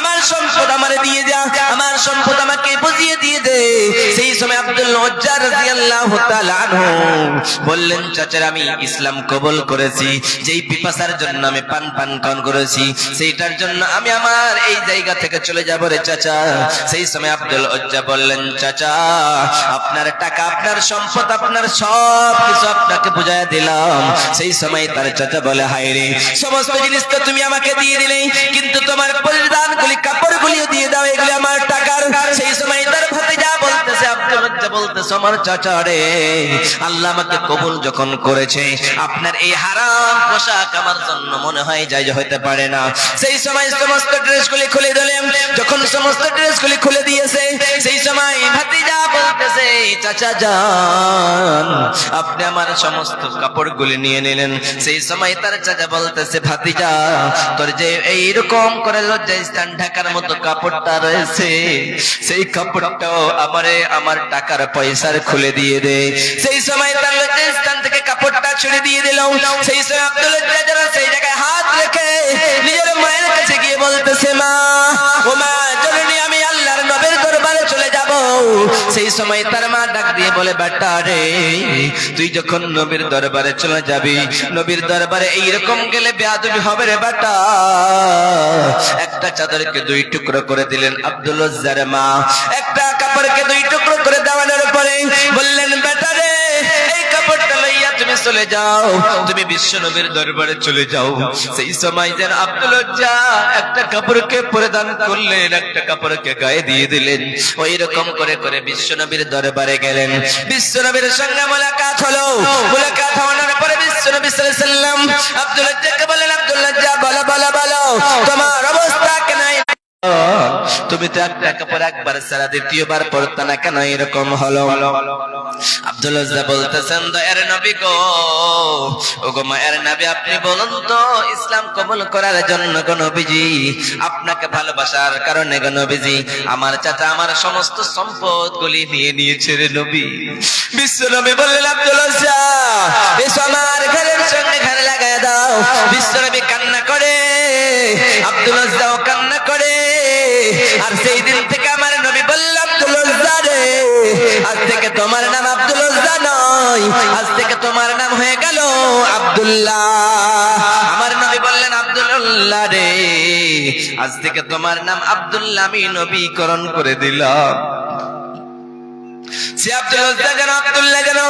আমার সম্পদ আমারে দিয়ে যা, আমার সম্পদ আমাকে বুঝিয়ে দিয়ে দে। সেই সময় আব্দুল উজ্জা রাদিয়াল্লাহু তাআলা আনহু বললেন, চাচা, আমি ইসলাম কবুল করেছি, যেই পিপাসার জন্য আমি পান করেছি সেইটার জন্য আমি আমার এই জায়গা থেকে চলে যাব রে চাচা। সেই সময় আব্দুল উজ্জা বললেন, চাচা, আপনার টাকা, আপনার সম্পদ, আপনার সব কিছু আপনাকে বুঝাইয়া দিলাম। সেই সময় তার চাচা বলে, হায় রে, সমস্ত জিনিস তো তুমি আমাকে দিয়ে দিলে, কিন্তু তোমার পরিধানগুলি, কাপড়গুলিও দিয়ে দাও, এগুলি আমার টাকার। সেই সময় তার ভাতিজা বলতেছে, আব্দুল উজ্জা বলতেছে, আমার চাচা রে, আল্লাহ আমাকে কবুল যখন করেছে, আপনার এই হারাম পোশাক আমার জন্য মনে হয় জায়েজ হতে পারে না। সেই সময় সমস্ত ড্রেসগুলি খুলে দিলেন। যখন সমস্ত ড্রেসগুলি খুলে দিয়েছে, সেই সময় ভাতিজা বলতেছে, চাচা যান, আপনি আমার সমস্ত কাপড়গুলি নিয়ে নিলেন। সেই সময় তার চাচা বলতেছে, ভাতিজা, তোর যে এইরকম করে লজ্জাস্থান ঢাকার মতো কাপড়টা রয়েছে, সেই কাপড়টাও আমার টাকার পয়সার খুলে দিয়ে দে। সেই সময় তার লজ্জাস্থান থেকে কাপড়টা ছুড়ে দিয়ে দিল। সেই সময় আব্দুল লজ্জা যেন সেই জায়গায় হাত রেখে নিজের মায়ের কাছে গিয়ে বলতেছে, মা ও মা জননী, আমি আল্লাহর নবীর দরবারে চলে যাব। সেই সময় তার মা ডাক দিয়ে বলে, বেটা রে, তুই যখন নবীর দরবারে চলে যাবি, নবীর দরবারে এইরকম গেলে বেয়াদবি হবে রে বেটা। একটা চাদরকে দুই টুকরো করে দিলেন আব্দুল লজ্জার মা। একটা কাপড়কে দুই টুকরো করে দেওয়ানোর পরে বললেন, বেটা রে, এই কাপড়টা লইয়া তুমি চলে যাও, তুমি বিশ্ব নবীর দরবারে চলে যাও। সেই সময় যেন আব্দুল লজ্জা একটা কাপড়কে পরিধান করলেন, একটা কাপড়কে গায়ে দিয়ে দিলেন। ওই রকম করে করে বিশ্ব নবীর দরবারে গেলেন। বিশ্ব নবীর সঙ্গে মোলাকাত হলো। মোলাকাত হওয়ার পরে বিশ্ব নবী সাল্লাল্লাহু আলাইহি ওয়াসাল্লাম আব্দুল লজ্জাকে বলেন, আব্দুল লজ্জা, বলো বলো বলো, তোমার অবস্থা কেন? তুমি তো একটা কাপড় একবার সারা দ্বিতীয়বার পরতা না, কেন এরকম হলো? আব্দুল লজ্জা বলতেছেন, দয়ার নবী গো, ও গো মায়ের নবী, আপনি বলুন তো, ইসলাম কবুল করার জন্য গো নবীজি, আপনাকে ভালোবাসার কারণে গো নবীজি, আমার চাচা আমার সমস্ত সম্পদ গুলি নিয়ে নিয়েছে রে নবী। বিশ্ব নবী বললেন, আব্দুল লজ্জা, এসো আমার ঘরের সঙ্গে ঘরে লাগায় দাও। বিশ্ব নবী কান্না করে, আব্দুল লজ্জাও কান্না করে। আর সেই দিন থেকে আমার নবী বলল, আব্দুল লজ্জা রে, আজ থেকে তোমার নাম আব্দুল লজ্জা নয়, আজ থেকে তোমার নাম হয়ে গেল আব্দুল্লাহ। আমার নবী বললেন, আব্দুল্লাহ রে, আজ থেকে তোমার নাম আব্দুল্লাহ আমি নবীকরণ করে দিলাম। সে আব্দুল লজ্জা যেন, আব্দুল্লাহ যেন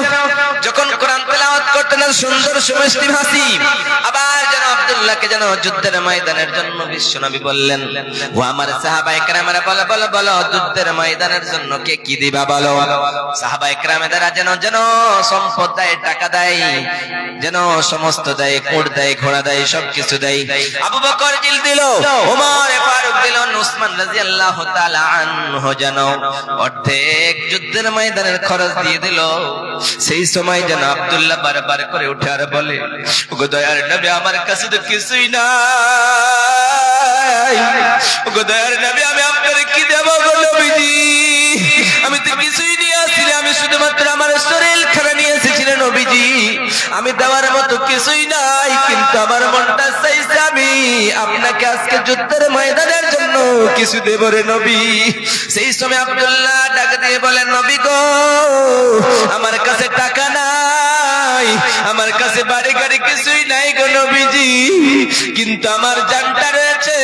যখন কোরআন তেলাওয়াত করতেন সুন্দর সুমিষ্টি হাসি, আবার যেন আব্দুল্লাহকে যেন যুদ্ধের ময়দানের জন্য বিশ্বনবী বললেন, ও আমার সাহাবায়ে কেরামেরা, বলো বলো বলো, যুদ্ধের ময়দানের জন্য কে কি দিবা বলো। সাহাবায়ে কেরামেরা যেন যেন সম্পদ দেয়, টাকা দেয়, যেন সমস্ত দেয়, কোট দেয়, ঘোড়া দেয়, সবকিছু দেয়। আবু বকর জিল দিল, ওমর ফারুক দিল, উসমান রাদিয়াল্লাহু তাআলা আনহু যেন অর্ধেক যুদ্ধের ময়দানের খরচ দিয়ে দিল। সেই সময় যেন আব্দুল্লাহ বারবার করে উঠে আর বলে, ওগো দয়ার নবী, আমার কাছে তো কিছুই নাই, ওগো দয়ার নবী, আমি আপনারে কি দেব গো নবীজি, আমি তো কিছুই নিয়ে আসিনি, আমি শুধুমাত্র আমার শরীর খানা নিয়ে এসেছিলেন নবীজি, আমি দেওয়ার মতো কিছুই নাই, কিন্তু আমার মনটা চাইছে আমি আপনাকে আজকে যুদ্ধের ময়দানের জন্য কিছু দেব রে নবী। সেই সময় আব্দুল্লাহ ডাক দিয়ে বলেন, নবী গো, আমার কাছে টাকা নাই, আমার কাছে বাড়ি গাড়ি কিছুই নাই গো নবীজি, কিন্তু আমার জানটা রয়েছে,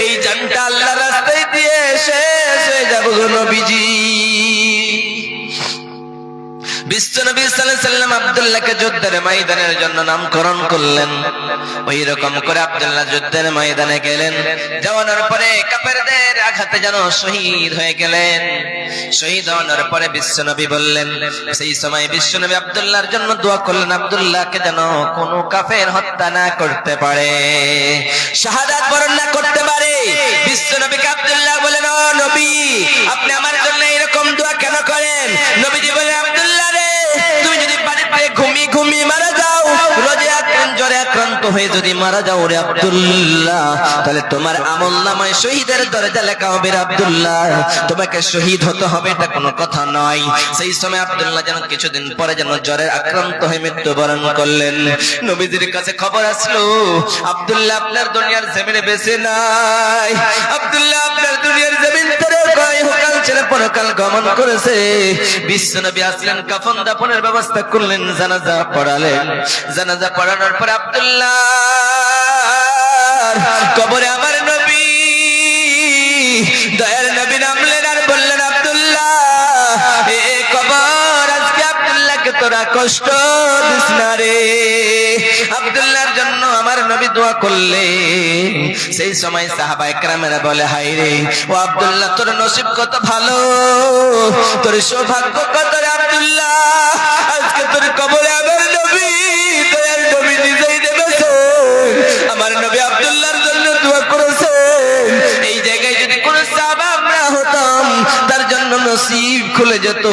এই জানটা আল্লাহর রাস্তায় দিয়ে শেষ হয়ে যাবো গো নবীজি। বিশ্বনবী সাল্লাল্লাহু আলাইহি ওয়াসাল্লাম আব্দুল্লাহকে যুদ্ধের ময়দানের জন্য নামকরণ করলেন। ওই রকম করে আব্দুল্লাহ যুদ্ধের ময়দানে গেলেন। যাওয়ার পরে কাফেরদের আঘাতে যেন শহীদ হয়ে গেলেন। শহীদ হওয়ার পরে বিশ্বনবী বললেন, সেই সময় বিশ্বনবী আব্দুল্লাহর জন্য দোয়া করলেন, আব্দুল্লাহকে যেন কোনো কাফের হত্যা না করতে পারে, শাহাদাত বরণ না করতে পারে। বিশ্বনবীকে আব্দুল্লাহ বলেন, ও নবী, আপনি আমার জন্য এরকম দোয়া কেন করেন? নবীজি বলেন, আব্দুল্লাহ রে, তুমি যদি বাড়িতে ঘুমিয়ে ঘুমিয়ে মারা যাও, জ্বরে আক্রান্ত হয়ে যদি মারা যাও রে আব্দুল্লাহ, তাহলে তোমার আমলনামায় শহীদের দরজা লেখা হবে রে আব্দুল্লাহ, তোমাকে শহীদ হতে হবে, এটা কোনো কথা নয়। সেই সময় আব্দুল্লাহ যেন কিছুদিন পরে যেন জ্বরে আক্রান্ত হয়ে মৃত্যুবরণ করলেন। নবীজির কাছে খবর আসলো, আব্দুল্লাহ আপনার দুনিয়ার জমিনে বেঁচে নাই, আব্দুল্লাহ আপনার দুনিয়ার জমিন ছেড়ে ইহকাল ছেড়ে পরকাল গমন করেছে। বিশ্বনবী আসলেন, কাফন দাফনের ব্যবস্থা করলেন, জানাজা পড়ালেন। জানাজা পড়ানোর পরে আব্দুল্লাহ কবরে আমার নবী, দয়ার নবী নামলেন আর বললেন, আব্দুল্লাহ, এ কবর আজকে আব্দুল্লাহকে তোরা কষ্ট দিস না রে। আব্দুল্লাহর জন্য আমার নবী দোয়া করলেন। সেই সময় সাহাবায়ে কেরামেরা বলে, হায় রে, ও আব্দুল্লাহ, তোর নসিব কত ভালো, তোর সৌভাগ্য কত রে আব্দুল্লাহ, আজকে তোর কবরে আমার নবী, দয়ার নবী নিজেই নেমেছে, আমার নবী আব্দুল্লাহর জন্য দোয়া করেছে। এই জায়গায় যদি কোনো সাহাবা আমরা হতাম, তার জন্য নসিব খুলে যেত।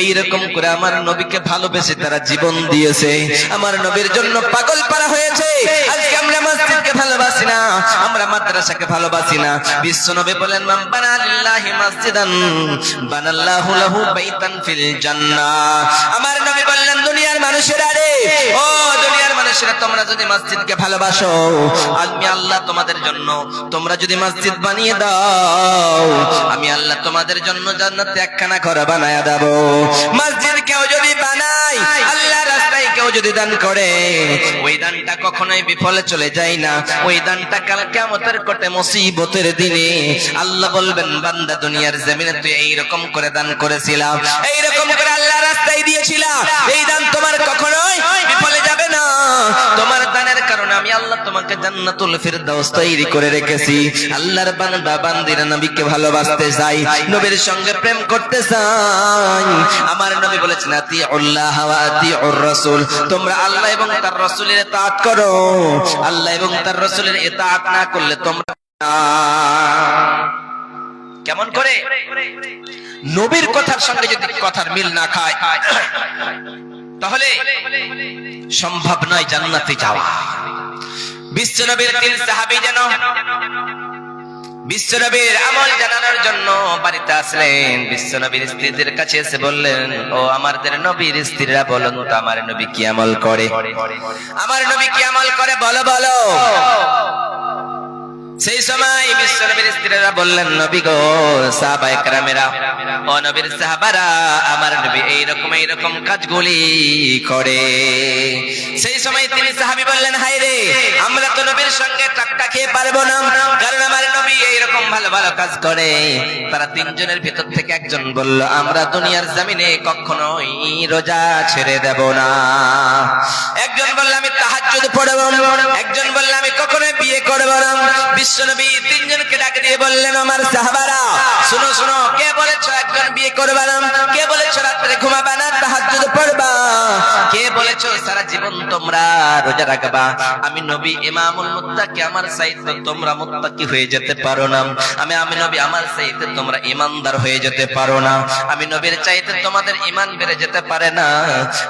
এইরকম করে আমার নবীকে ভালোবেসে তারা জীবন দিয়েছে, আমার নবীর জন্য পাগল পারা হয়েছে। আজকে আমরা মসজিদকে ভালোবাসি না, আমরা মাদ্রাসাকে ভালোবাসি না। বিশ্বনবী বলেন, মান বানা লিল্লাহি মসজিদান বানাল্লাহু লাহু বাইতান ফিল জান্নাহ। আমার নবী বললেন, দুনিয়ার মানুষেরা রে, তোমরা যদি মসজিদকে ভালোবাসো, আমি আল্লাহ তোমাদের জন্য, তোমরা যদি মসজিদ বানিয়ে দাও, আমি আল্লাহ তোমাদের জন্য জান্নাতে একখানা ঘর বানায়া দেব। মসজিদ কেউ যদি বানায়, আল্লাহ রাস্তায় কেউ যদি দান করে, ওই দানটা কখনোই বিফলে চলে যায় না। ওই দানটা কাল কিয়ামতের কোটে মুসিবতের দিনে আল্লাহ বলবেন, বান্দা দুনিয়ার জমিনে তুই এইরকম করে দান করেছিলাম, এইরকম করে আল্লাহ রাস্তায় দিয়েছিলাম, এই দান তোমার কখনোই বিফলে যাবে না। তোমার দানের কারণে আমি আল্লাহ তোমাকে জান্নাতুল ফিরদাউস তৈরি করে রেখেছি। আল্লাহর বান্দা বান্দিরা নবীকে ভালোবাসতে চাই, নবীর সঙ্গে প্রেম করতে চাই। আমার নবী বলেছেন, আতিউল্লাহ ওয়া আতিউর রাসূল, তোমরা আল্লাহ এবং তার রাসূলের ইতাআত করো। আল্লাহ এবং তার রাসূলের ইতাআত না করলে তোমরা কেমন করে? নবীর কথার সঙ্গে যদি কথার মিল না খায়, তাহলে সম্ভব নয় জান্নাতে যাওয়া। বিশ্বনবীর 3 সাহাবী যেন বিশ্বনবীর আমল জানানোর জন্য বাড়িতে আসলেন। বিশ্বনবীর স্ত্রীদের কাছে এসে বললেন, ও আমাদের নবীর স্ত্রীরা, বলুন তো আমার নবী কি আমল করে, আমার নবী কি আমল করে, বলো বলো। সেই সময় বিশ্বনবীর স্ত্রীরা বললেন, নবী গো, সাহাবায়ে কেরামেরা, ও নবীর সাহাবারা, আমার নবী এইরকম এইরকম কাজগুলি করে। সেই সময় তিনি সাহাবী বললেন, হায় রে, আমরা তো নবীর সঙ্গে টাক্কা খেয়ে পারবো না, কারণ আমার নবী এইরকম ভালো ভালো কাজ করে। তারা 3 জনের ভিতর থেকে একজন বলল, আমরা দুনিয়ার জমিনে কখনোই রোজা ছেড়ে দেব না। একজন বলল, আমি তাহাজ্জুদ পড়ব। একজন বলল, আমি কখনোই বিয়ে করব না। বিশ্বনবী 3 জনকে ডাকে দিয়ে বললেন, আমার সাহাবারা, শুনো শুনো, কে বলেছো একজন বিয়ে করবা না? কে বলেছো রাতে ঘুমাবা না, তাহাজ্জুদ পড়বা? কে বলেছো সারা জীবন তোমরা রোজা রাখবা? আমি নবী ইমামুল মুত্তাকি, আমার চাইতে তোমরা মুত্তাকি হয়ে যেতে পারো না। আমি নবী, আমার চাইতে তোমরা ঈমানদার হয়ে যেতে পারো না। আমি নবীর চাইতে তোমাদের ঈমান বেড়ে যেতে পারে না।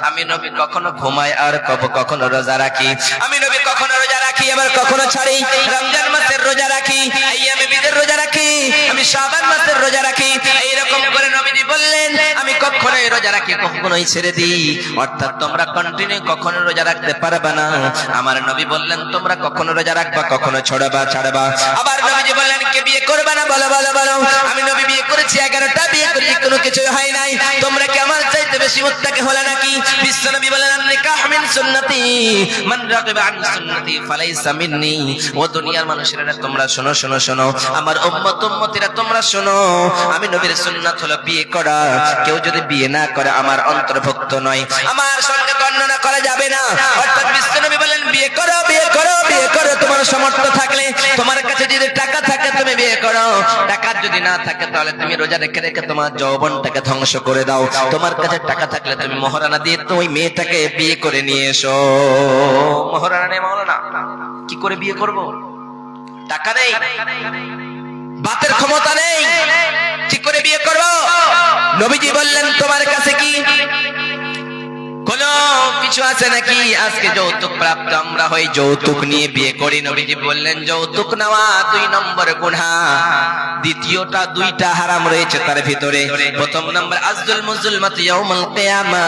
আমি নবী কখনো ঘুমাই আর কখনো রোজা রাখি। আমি নবী কখনো রোজা রাখি আবার কখনো ছাড়ি। রমজান মাসের রোজা রাখি, আইয়ামে বিদের রোজা রাখি, আমি শাবান মাসের রোজা রাখি। এইরকম করে নবীজি বললেন, আমি কখনোই রোজা রাখি, কখনোই ছেড়ে দিই। অর্থাৎ তোমরা কন্টিনিউ কখনো রোজা রাখতে পারবে না। আমার নবী বললেন, তোমরা কখনো রোজা রাখবা, কখনো ছাড়বা। আবার নবীজি বললেন, কে বিয়ে করবে না, বলো বলো বলো। আমি নবী বিয়ে করেছি, 11টা বিয়ে করেছি, কোনো কিছু হয় নাই। তোমরা কি আমার চাইতে বেশি মুত্তাকি হলে নাকি? বিশ্বনবী বললেন, নিকাহ মিন সুন্নতি, মান রাগিবা আন সুন্নতি ফালাইসা মিন্নি। ও দুনিয়ার মানুষেরা, তোমরা শোনো শোনো শোনো, আমার উম্মতিরা তোমরা শোনো, আমি নবীর সুন্নাত হলো বিয়ে করা। কেউ যদি বিয়ে না করে আমার অন্তর্ভুক্ত নয়, আমার সঙ্গে গণনা করা যাবে না। অর্থাৎ বিশ্বনবী বলেন, বিয়ে করো বিয়ে করো বিয়ে করো, তোমার সামর্থ্য থাকলে, তোমার কাছে যদি টাকা থাকে তুমি বিয়ে করো। টাকা যদি না থাকে তাহলে তুমি রোজা রেখে রেখে তোমার যৌবনটাকে ধ্বংস করে দাও। তোমার কাছে টাকা থাকলে তুমি মহারানা দিয়ে তুমি মেয়েটাকে বিয়ে করে নিয়ে এসো। মহারানা নেই, মৌলানা কি করে বিয়ে করব? টাকা নেই, বাতের ক্ষমতা নেই, কি করে বিয়ে করব? নবীজি বললেন, তোমার কাছে কি কোন কিছু আছে নাকি? আজকে যৌতুক প্রাপ্ত আমরা হই, যৌতুক নিয়ে বিয়ে করি। নবীজি বললেন, যৌতুক নেওয়া 2 নম্বর গুনাহ, দ্বিতীয়টা 2টা হারাম রয়েছে তার ভিতরে। প্রথম নম্বর আজদুল মুজলমাত ইয়াউমুল কিয়ামা,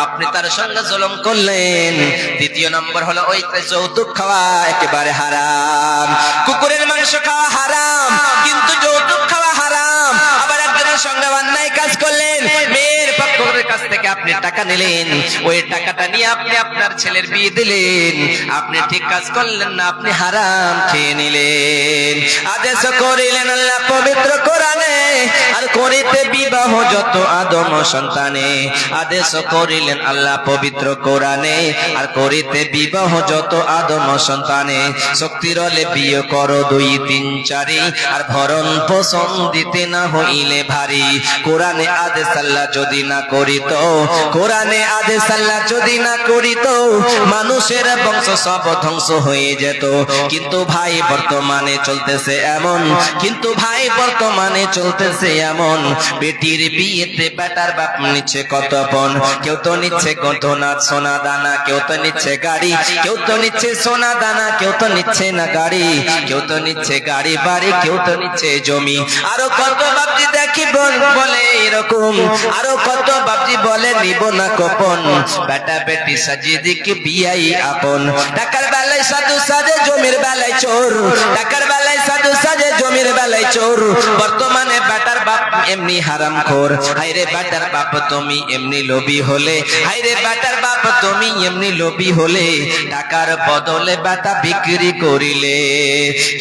আপনি তার সঙ্গে জুলুম করলেন। দ্বিতীয় নম্বর হলো ওই যৌতুক খাওয়া একেবারে হারাম। কুকুরের মাংস খাওয়া হারাম, কিন্তু যৌতুক খাওয়া হারাম। আবার একজনের সঙ্গে অন্যায় কাজ করলেন, মেয়ের পক্ষের কাছ থেকে আপনি টাকা নিলেন, ওই টাকাটা নিয়ে আপনি আপনার ছেলের বিয়ে দিলেন। আপনি ঠিক কাজ করলেন না, আপনি হারাম খেয়ে নিলেন। আদেশ করিলেন আল্লাহ পবিত্র কোরআনে, আর করিতে বিবাহ যত আদম সন্তানে। আদেশ করিলেন আল্লাহ পবিত্র কোরআনে, আর করিতে বিবাহ যত আদম সন্তানে। শক্তির হলে বিয়ে করো 2 3 4, আর ভরণ পোষণ দিতে না হইলে ভারী। কোরআনে আদেশ আল্লাহ যদি না করিত, কোরআনে আদেশ আল্লাহ যদি না করিত, মানুষের বংশ সব ধ্বংস হয়ে যেত। কিন্তু ভাই বর্তমানে চলতেছে এমন, কিন্তু ভাই বর্তমানে চলতেছে এমন, বেটির বিয়েতে বেটার বাপ নিচ্ছে কত পণ। কেউ তো নিচ্ছে গহনা সোনা দানা, কেউ তো নিচ্ছে গাড়ি, কেউ তো নিচ্ছে সোনা দানা, কেউ তো নিচ্ছে না গাড়ি, কেউ তো নিচ্ছে গাড়ি বাড়ি, কেউ তো নিচ্ছে জমি। আরো কত বাপজি দেখি বলে এরকম, আরো কত বাপ বাবজি বলে নিব না গোপন, বেটা বেটি সাজিয়ে দিকে বিয়াই আপন। টাকার বেলায় সাধু সাজে, জমির বেলায় চোর, টাকার বেলায় সাধু সাজে, জমির বেলায় চোর। বর্তমানে বেটার বাপ এমনি হারামখোর, হায়রে বেটার বাপ তুমি এমনি লোভী হলে, হায়রে বেটার বাপ তুমি এমনি লোভী হলে, টাকার বদলে বেটা বিক্রি করিলে।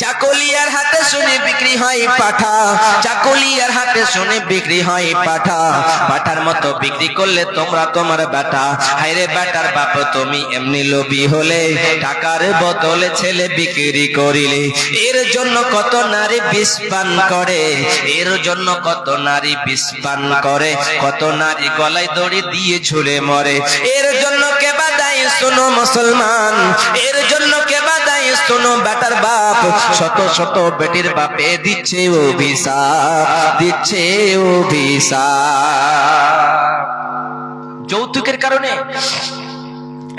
চাকুলিয়ার হাতে শুনে বিক্রি হয় পাঠা, চাকুলিয়ার হাতে শুনে বিক্রি হয় পাঠা, পাঠার মতো বিক্রি করলে তোমরা তোমার বেটা, হায়রে বেটার বাপ তুমি এমনি লোভী হলে, টাকার বদলে ছেলে বিক্রি করিলে। এর জন্য কত নারী বিষ পান করে, এর জন্য কত নারী বিষ পান করে, কত নারী গলায় দড়ি দিয়ে ঝুলে মরে। এর জন্য কে বাদাই শোনো মুসলমান, এর জন্য কে বাদাই শোনো বেটার বাপ, শত শত বেটির বাপে দিচ্ছে অভিশাপ, দিচ্ছে অভিশাপ। যৌতুকের কারণে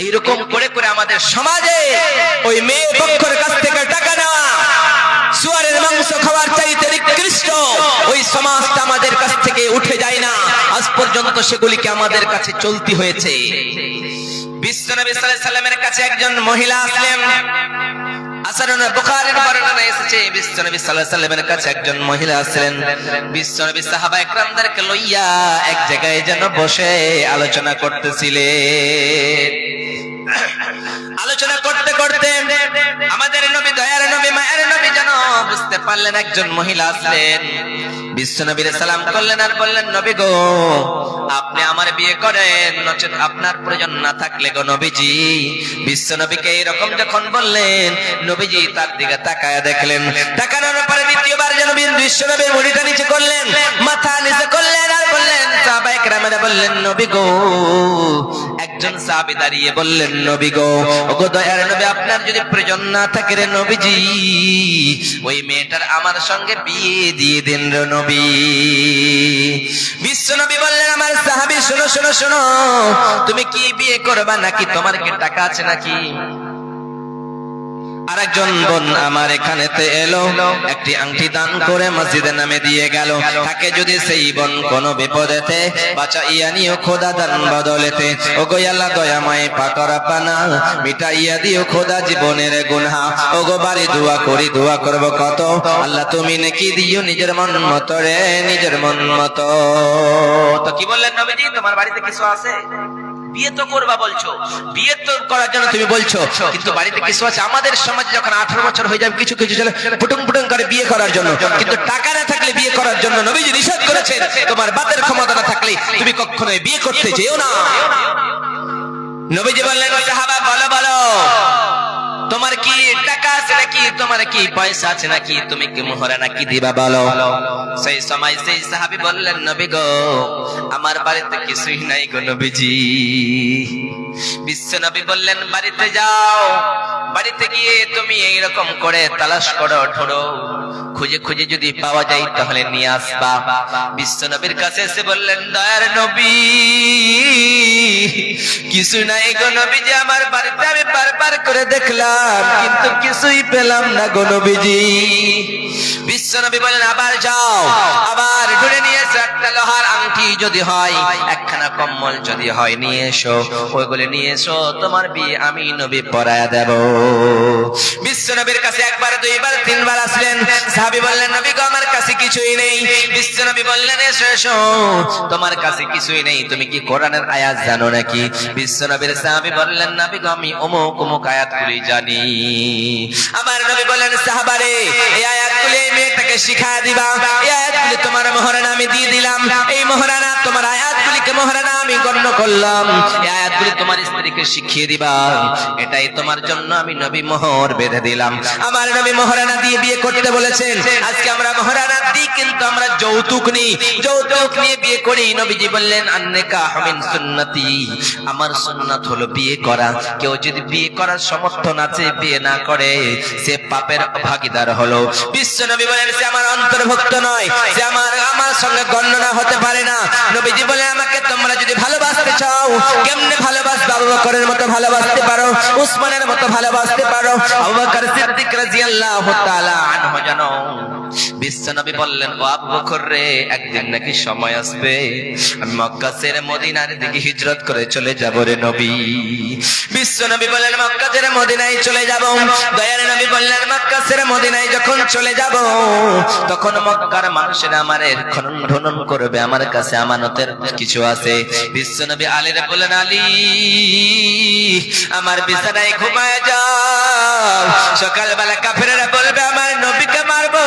এইরকম করে করে আমাদের সমাজে ওই মেয়ে পক্ষের কাছ থেকে টাকা নেওয়া, শুয়ারের মাংস খাওয়ার চাইতে নিকৃষ্ট ওই সমাজটা আমাদের কাছ থেকে উঠে যায় না। আজ পর্যন্ত সেগুলিকে আমাদের কাছে চলতে হয়েছে। বিশ্বনবী সাল্লাল্লাহু আলাইহি সাল্লামের কাছে একজন মহিলা আসলেন, আসরের বুখারীর বর্ণনা এসেছে, বিশ্বনবী সাল্লাল্লাহু আলাইহি সাল্লামের কাছে একজন মহিলা আসলেন। বিশ্বনবী সাহাবা একরামদেরকে লইয়া এক জায়গায় যেন বসে আলোচনা করতেছিলেন। আলোচনা করতে করতে আমাদের নবী, দয়ার নবী, মায়ের নবী যেন বুঝতে পারলেন একজন মহিলা আসলেন। বিশ্বনবীর সালাম করলেন আর বললেন, নবী গো আপনি আমার বিয়ে করেন, নচেত আপনার প্রয়োজন না থাকলে গো নবীজি। বিশ্বনবীকে এরকম যখন বললেন, নবীজি তার দিকে তাকায় দেখলেন। তাকানোর পরে দ্বিতীয়বার যেন বিশ্বনবীর মুড়িটা নিচে করলেন, মাথা নিচে করলেন আর বললেন, সাহাবায়ে কেরামেরা বললেন, নবী গো। একজন সাহাবী দাঁড়িয়ে বললেন, নবী গো, ওগো দয়ার নবী আপনার যদি প্রয়োজন না থাকে রে নবীজি, ওই মেয়েটার আমার সঙ্গে বিয়ে দিয়ে দেন রে নবী। বিশ্বনবী বললেন, আমার সাহাবী শোনো শোনো শোনো, তুমি কি বিয়ে করবা নাকি তোমার কি টাকা আছে নাকি? আরেকজন বোন আমার এখানেতে এলো, একটি আংটি দান করে মসজিদের নামে দিয়ে গেল। তাকে যদি সেই বোন কোনো বিপদেতে বাঁচাইয়া নিও খোদা দান বদলেতে, ওগো আল্লাহ দয়াময় পাকরা পানা মিটাইয়া দিও খোদা জীবনের গুনাহ। ওগো বাড়ি দোয়া করি, দোয়া করব কত, আল্লাহ তুমি নাকি দিও নিজের মন মতো রে, নিজের মন মতো। তো কি বললেন নবীজি, তোমার বাড়িতে কিছু আছে? বিয়ে তো করবা বলছো, বিয়ে তো করার জন্য তুমি বলছো, কিন্তু বাড়িতে কিছু আছে? আমাদের সমাজে যখন 18 বছর হয়ে যাবে কিছু কিছু ছেলে পুটুং পুটুং করে বিয়ে করার জন্য, কিন্তু টাকা না থাকলে বিয়ে করার জন্য নবীজি নিষেধ করেছেন। তোমার বাপের ক্ষমতা না থাকলে তুমি কখনোই বিয়ে করতে যেও না। নবীজি বললেন, সাহাবা বলো বলো, তোমার কি টাকা আছে নাকি, তোমার কি পয়সা আছে নাকি, তুমি কি মোহরা নাকি দিবা বলো। সেই সময় সেই সাহাবী বললেন, নবী গো আমার বাড়িতে কিছুই নাই গো নবীজি। বিশ্ব নবী বললেন, বাড়িতে যাও, বাড়িতে গিয়ে তুমি এইরকম করে তালাশ করো, ঢোড়ো, খুঁজে খুঁজে যদি পাওয়া যায় তাহলে নিয়ে আসবা। বিশ্ব নবীর কাছে এসে বললেন, দয়ার নবী কিছু নাই গো নবীজি, আমার বাড়িতে আমি বারবার করে দেখলাম কিন্তু কিছুই পেলাম না গো নবীজি। বিশ্ব নবী বলেন, আবার যাও, আবার ঢুঁড়ে নিয়ে এসো, একটা লোহার আংটি যদি হয়, একখানা কম্বল যদি হয় নিয়ে এসো, ওইগুলো নিয়ে এসো, তোমার বিয়ে আমি নবী পরায়া দেব। বিশ্ব নবীর কাছে একবার দুইবার তিনবার আসলেন। সাহাবী বললেন, নবী গো আমার কাছে কিছুই নেই। বিশ্ব নবী বললেন, এসো এসো, তোমার কাছে কিছুই নেই, তুমি কি কোরআনের আয়াত জানো নাকি? বিশ্ব নবীর সাহাবী বললেন, নবী গো আমি অমুক অমুক আয়াতগুলি জানি। আমার নবী বললেন, সাহাবারে এই আয়াতগুলি এই মেয়েটাকে শিখায়া দিবা, এই আয়াতগুলি তোমার মোহরানা আমি দিয়ে দিলাম, এই মোহরানা তোমার আয়াতগুলিকে মোহরানা আমি গণ্য করলাম, এই আয়াতগুলি তোমার স্ত্রীকে শিখিয়ে দিবা, এটাই তোমার জন্য আমি নবী মোহর বেঁধে দিলাম। আমার নবী মোহরানা দিয়ে বিয়ে করতে বলেছেন। আজকে আমরা মোহরানা দিই কিন্তু আমরা যৌতুক নিই, যৌতুক নিয়ে বিয়ে করি। নবীজি বললেন, আন-নিকাহু মিন সুন্নতি, আমার সুন্নাত হলো বিয়ে করা। কেউ যদি বিয়ে করার সমর্থন আছে বিয়ে না করে সে পাপের ভাগীদার হলো। বিশ্ব নবী বলেন, সে আমার অন্তর্ভুক্ত নয়, সে আমার সঙ্গে গণনা হতে পারে না। নবীজি বলেন, আমাকে তোমরা যদি ভালোবাসতে চাও, কেমনে ভালোবাসবে? আবু বকরের মতো ভালোবাসতে পারো, উসমানের মতো ভালোবাসতে পারো, আবু বকর সিদ্দিক রাদিয়াল্লাহু তাআলা আনহু জানো। বিশ্বনবী বললেন, ও আবু বকর রে, একদিন নাকি সময় আসবে আমি মক্কা ছেড়ে মদিনার দিকে হিজরত করে চলে যাব রে নবী। বিশ্বনবী বললেন, মক্কা ছেড়ে মদিনায় চলে যাব। দয়ার নবী বললেন, মক্কা ছেড়ে মদিনায় যখন চলে যাব তখন মক্কার মানুষেরা আমারে খনন ঢনন করবে, আমার কাছে আমানতের কিছু আছে। বিশ্বনবী আলীর বললেন, আলী আমার বিছানায় ঘুমায় যাও, সকালবেলা কাফেররা বলবে আমার নবীকে মারবো,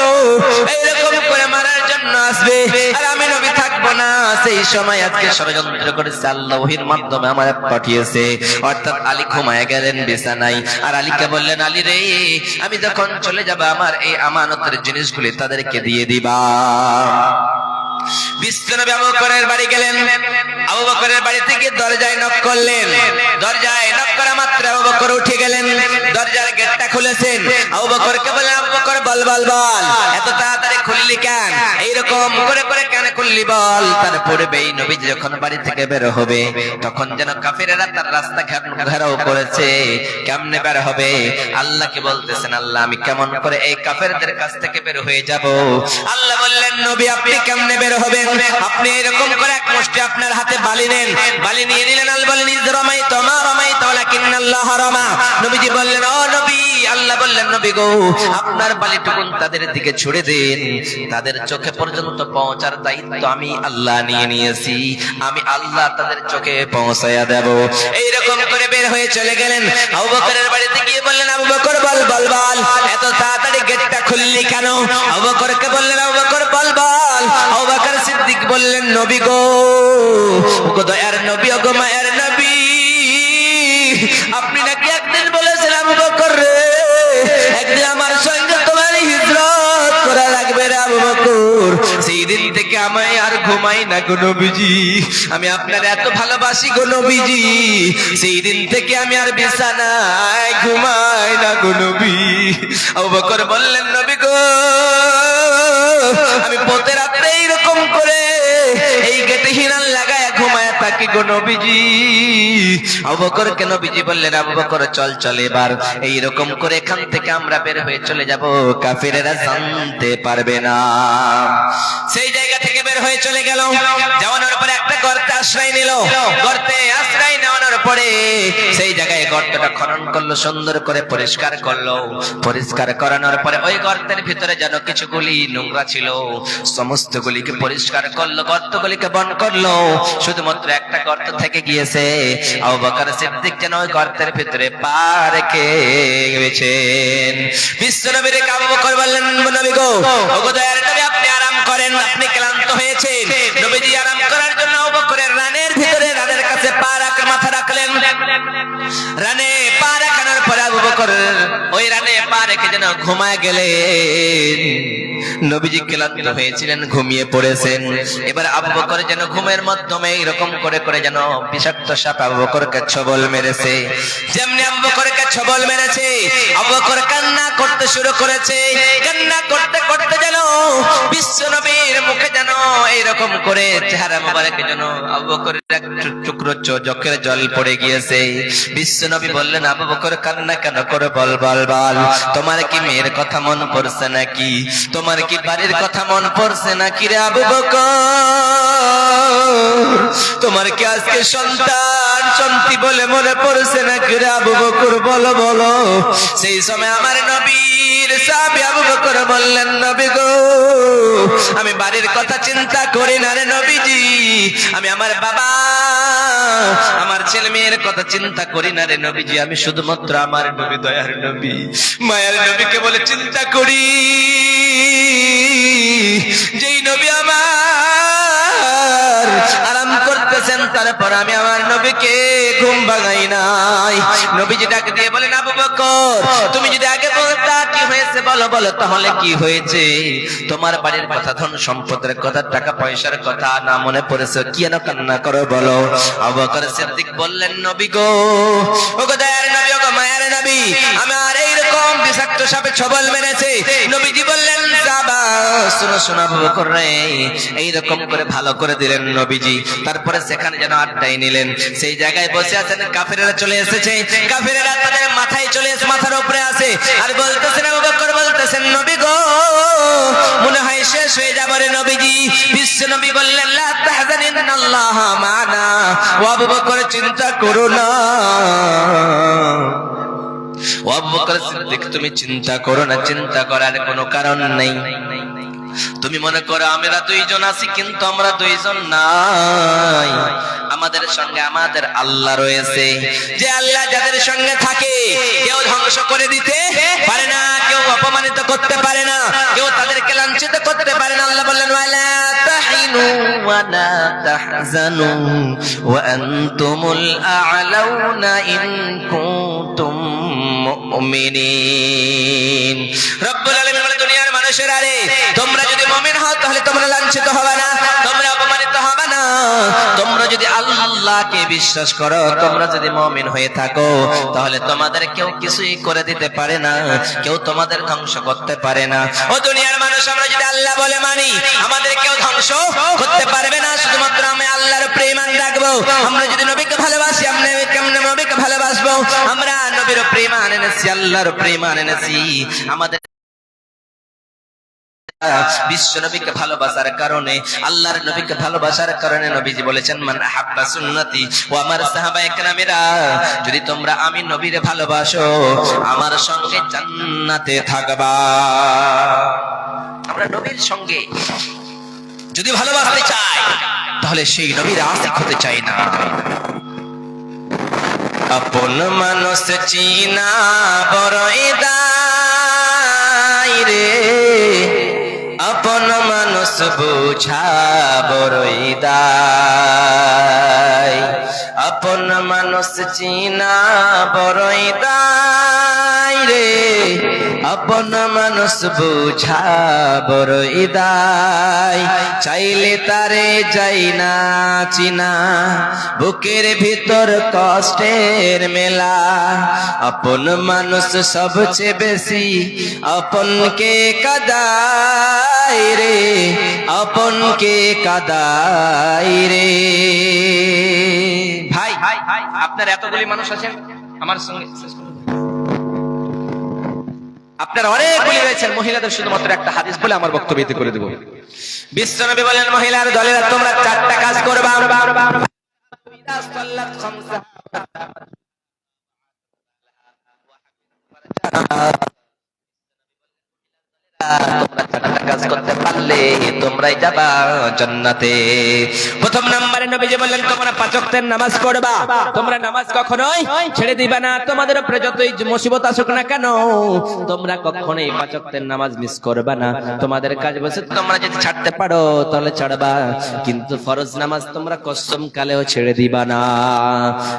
এইরকম করে মারার জন্য আসবে, আর আমি নবী থাকবো না। সেই সময় আজকে ষড়যন্ত্র করেছে আল্লাহ ওহীর মাধ্যমে আমার পাঠিয়েছে, অর্থাৎ আলী ঘুমায় গেলেন বিছানায়। আর আলীকে বললেন, আলী রে, আমি যখন চলে যাব আমার এই আমানতের জিনিসগুলি তাদেরকে দিয়ে দিবা। বিশ্বনবী আবু বকরের বাড়ি গেলেন। আবু বকরের বাড়িতে গিয়ে দরজায় নক করলেন। দরজায় নক করা মাত্র আবু বকর উঠে গেলেন, দরজার গেটটা খুলেছেন। আবু বকরকে বললেন, আবু বকর বল বল বল, এত তাড়াতাড়ি খুললি কেন? এইরকম করে করে কেন খুললি বল? তারপরে এই নবী যখন বাড়ি থেকে বের হবে তখন যেন কাফেরেরা তার রাস্তা ঘেরাও করেছে, কেমনে বের হবে? আল্লাহকে বলতেছেন, আল্লাহ আমি কেমন করে এই কাফেরদের কাছ থেকে বের হয়ে যাব? আল্লাহ বললেন, নবী আপনি কেমনে বের হবেন? আপনি এরকম করে এক মুষ্টি আপনার হাতে বালি নেন, বালি নিয়ে নিলেন। আল বলেন, ইজরামাই তোমা রামাই ওয়ালাকিন্নাল্লাহ রামা। নবীজি বললেন, ও নবী, আল্লাহ বললেন, নবী গো আপনার বালিটুকুন তাদের দিকে ছুড়ে দেন, তাদের চোখে পর্যন্ত পৌঁছার দায়িত্ব আমি আল্লাহ নিয়ে নিয়েছি, আমি আল্লাহ তাদের চোখে পৌঁছায়া দেব। এইরকম করে বের হয়ে চলে গেলেন। আবু বকরের বাড়িতে গিয়ে বললেন, আবু বকর বল বল বল, এত তাড়াতাড়ি গেটটা খুললি কেন? আবু বকরকে বললেন, আবু বকর বল বল। আবু বকর সিদ্দিক বললেন, নবী গো, ওগো দয়ার নবী, ওগো মায়ের নবী, আপনি নাকি একদিন বলেছেন আবু বকর রে, একদিন আমার সঙ্গে তোমার হিজরত করা লাগবে রে আবু বকর। সেই দিন থেকে আমি আর ঘুমাই না গো নবীজি, আমি আপনার এত ভালোবাসি গো নবীজি, সেই দিন থেকে আমি আর বিছানায় ঘুমাই না গো নবী। আবু বকর বললেন, নবী গো আমি পথে রাত্রে এইরকম করে এই গেটে হিরান লাগায় ঘুমায় থাকি গো নবীজি। আবু বকরকে নবীজি বললেন, আবু বকর চল চল এবার এইরকম করে এখান থেকে আমরা বের হয়ে চলে যাব, কাফেরেরা জানতে পারবে না। সেই জায়গা থেকে বের হয়ে চলে গেল। যাওয়ানোর পরে একটা গর্তে আশ্রয় নিল। গর্তে আশ্রয় নেওয়ানোর পরে সেই জায়গায় গর্তটা খনন করলো, সুন্দর করে পরিষ্কার করলো। পরিষ্কার করানোর পরে ওই গর্তের ভিতরে যেন কিছু গুলি নোংরা ছিল, সমস্ত গুলিকে পরিষ্কার করলো, গর্তগুলিকে বন্ধ করলো। শুধুমাত্র একটা গর্ত থেকে গিয়েছে। আবু বকর সিদ্দিক যেন ওই গর্তের ভিতরে পা রেখে গেছেন। বিশ্বনবীর আবু বকর বললেন, নবী গো, ওগো দয়ার নবী আপনি আরাম করেন, আপনি ক্লান্ত হয়েছেন। নবীজি আরাম করার জন্য আবু বকরের রানের ভিতরে, রানের কাছে পা রাখে মাথা রাখলেন। রানে পা রাখানোর পরে আবু বকর ওই রানে পা রেখে যেন ঘুমায় গেলেন। নবীজি ক্লান্ত হয়েছিলেন, ঘুমিয়ে পড়েছেন। এবার আবু বকর যেন ঘুমের মাধ্যমে এরকম করে করে যেন বিষাক্ত সাপ আবু বকরকে ছবল মেরেছে। যেমনি আবু বকরকে ছবল মেরেছে, আবু বকর কান্না করতে শুরু করেছে। কান্না করতে করতে যেন বিশ্বনবীর মুখে যেন এরকম করে চেহারা মোবারকে যেন আবু বকরের এক টুকরো চোখের জল পড়ে গিয়েছে। বিশ্বনবী বললেন, আবু বকর কান্না কেন করে? বল বল বল, তোমার কি মেয়ের কথা মন পড়ছে নাকি? তোমার কি বাড়ির কথা মন পড়ছে নাকি রে আবু বকর? তোমার কি আজকে সন্তান সন্তি বলে মনে পড়ছে নাকি রে আবু বকর? বলো বলো। সেই সময় আমার নবীর সাহাবী আবু বকর বললেন, নবী গো আমি বাড়ির কথা চিন্তা করি না রে নবীজি, আমি আমার বাবা আমার ছেলে মেয়ের কথা চিন্তা করি না রে নবীজি, আমি শুধুমাত্র আমার নবী দয়ার নবী মায়ের নবীকে বলে চিন্তা করি। যেই নবী আমার আরাম করতেছেন, তারপর আমি আমার নবীকে ঘুম ভাঙাই নাই। নবীজি ডাক দিয়ে বলেন, আবু বকর তুমি যদি আগে বলতা কি হয়েছে বলো বলো, তাহলে কি হয়েছে? তোমার বাড়ির কথা, ধন সম্পদের কথা, টাকা পয়সার কথা না মনে পড়েছে, কি যেন কান্না করো বলো। আবু বকর সিদ্দিক বললেন, নবী গো, ওগো দয়ার নবী, ওগো মায়ের নবী, আমার এইরকম বিষাক্ত তো সাপে ছবল মেরেছে। নবীজি বললেন সাহাবা শোনো শোনো আবু বকর রে, এইরকম করে ভালো করে দিলেন নবীজি। তারপরে সেখানে যেন আড্ডাই নিলেন, সেই জায়গায় বসে আছেন, কাফেরেরা চলে এসেছে, কাফেরেরা তাদের মাথায় চলে এসে মাথার উপরে আছে আর বলতেছেন, আবু বকর বলতেছেন নবী গো মনে হয় শেষ হয়ে যাবে রে নবীজি। বিশ্ব নবী বললেন লা তাহজানিন্নাল্লাহ মানা, ও আবু বকর চিন্তা করো না, ও আবু বকর সিদ্দিক তুমি চিন্তা করো না, চিন্তা করার কোনো কারণ নেই। তুমি মনে করো আমরা দুইজন আছি, কিন্তু আমরা দুইজন নাই, আমাদের সঙ্গে আমাদের আল্লাহ রয়েছে। যে আল্লাহ যাদের সঙ্গে থাকে কেউ ধ্বংস করে দিতে পারে না, কেউ অপমানিত করতে পারে না, কেউ তাদেরকে লাঞ্ছিত করতে পারে না। আল্লাহ বললেন ওয়ালা তাহিনু ওয়ালা তাহজানু ওয়া আনতুমুল আ'লাউনা ইন কুনতুম মুমিনিন। রব্বুল আলামিন বলেন দুনিয়ার মানুষেরা রে, তোমরা যদি মুমিন হও তাহলে তোমরা লাঞ্ছিত হবে না, তোমরা অপমানিত হবে না। তোমরা যদি আল্লাহকে বিশ্বাস করো, তোমরা যদি মুমিন হয়ে থাকো, তাহলে তোমাদের কেউ কিছুই করে দিতে পারে না, কেউ তোমাদের ধ্বংস করতে পারে না। ও দুনিয়ার মানুষ, আমরা যদি আল্লাহ বলে মানি, আমাদের কেউ ধ্বংস করতে পারবে না, শুধুমাত্র আমি আল্লাহর প্রেমান রাখবো। আমরা যদি নবীকে ভালোবাসি, আমরা কেমনে নবীকে ভালোবাসবো? আমরা নবীর প্রেমান এনেছি, আল্লাহর প্রেমান এনেছি। আমাদের বিশ্ব নবীকে ভালোবাসার কারণে, আল্লাহর নবীকে ভালোবাসার কারণে নবীজি বলেছেন মান আহাব্বা সুন্নতি ও আমার সাহাবায়ে কেরামেরা, যদি তোমরা আমি নবীরে ভালোবাসো আমার সঙ্গে জান্নাতে থাকবা। আমরা নবীর সঙ্গে যদি ভালোবাসতে চাই তাহলে সেই নবীর আশিক হতে চাই না। আপন মানুষ চিনা বড়ই দায় রে, আপন মানুষ বুঝা বড়ই দায়, আপন মানুষ চিনা বড়ই দায় রে, আপন মানুষ বুঝা বড়ই দায়। চাইলে তারে যাই না চিনা, বুকের ভিতর কষ্টের মেলা। আপন মানুষ সবচেয়ে বেশি আপনকে কাদায় রে, আপনকে কাদায় রে। ভাই আপনার এতগুলি মানুষ আছেন আমার সঙ্গে, আপনার অনেকগুলি রয়েছেন, মহিলাদের শুধুমাত্র একটা হাদিস বলে আমার বক্তব্য এতে করে দেব। বিশ্বনবী বলেন মহিলার দলেরা তোমরা চারটা কাজ করবা। তোমরা চারটা কাজ করতে পারলে তোমরাই যাবা জান্নাতে। প্রথম নম্বরে নবীজি বললেন তোমরা পাঁচ ওয়াক্তের নামাজ পড়বা, তোমরা নামাজ কখনোই ছেড়ে দিবা না। তোমাদের উপরে যতই মুসিবত আসুক না কেন, তোমরা কখনোই পাঁচ ওয়াক্তের নামাজ মিস করবা না। তোমাদের কাজ বসে তোমরা যদি ছাড়তে পারো তাহলে ছাড়বা, কিন্তু ফরজ নামাজ তোমরা কসম কালেও ছেড়ে দিবা না।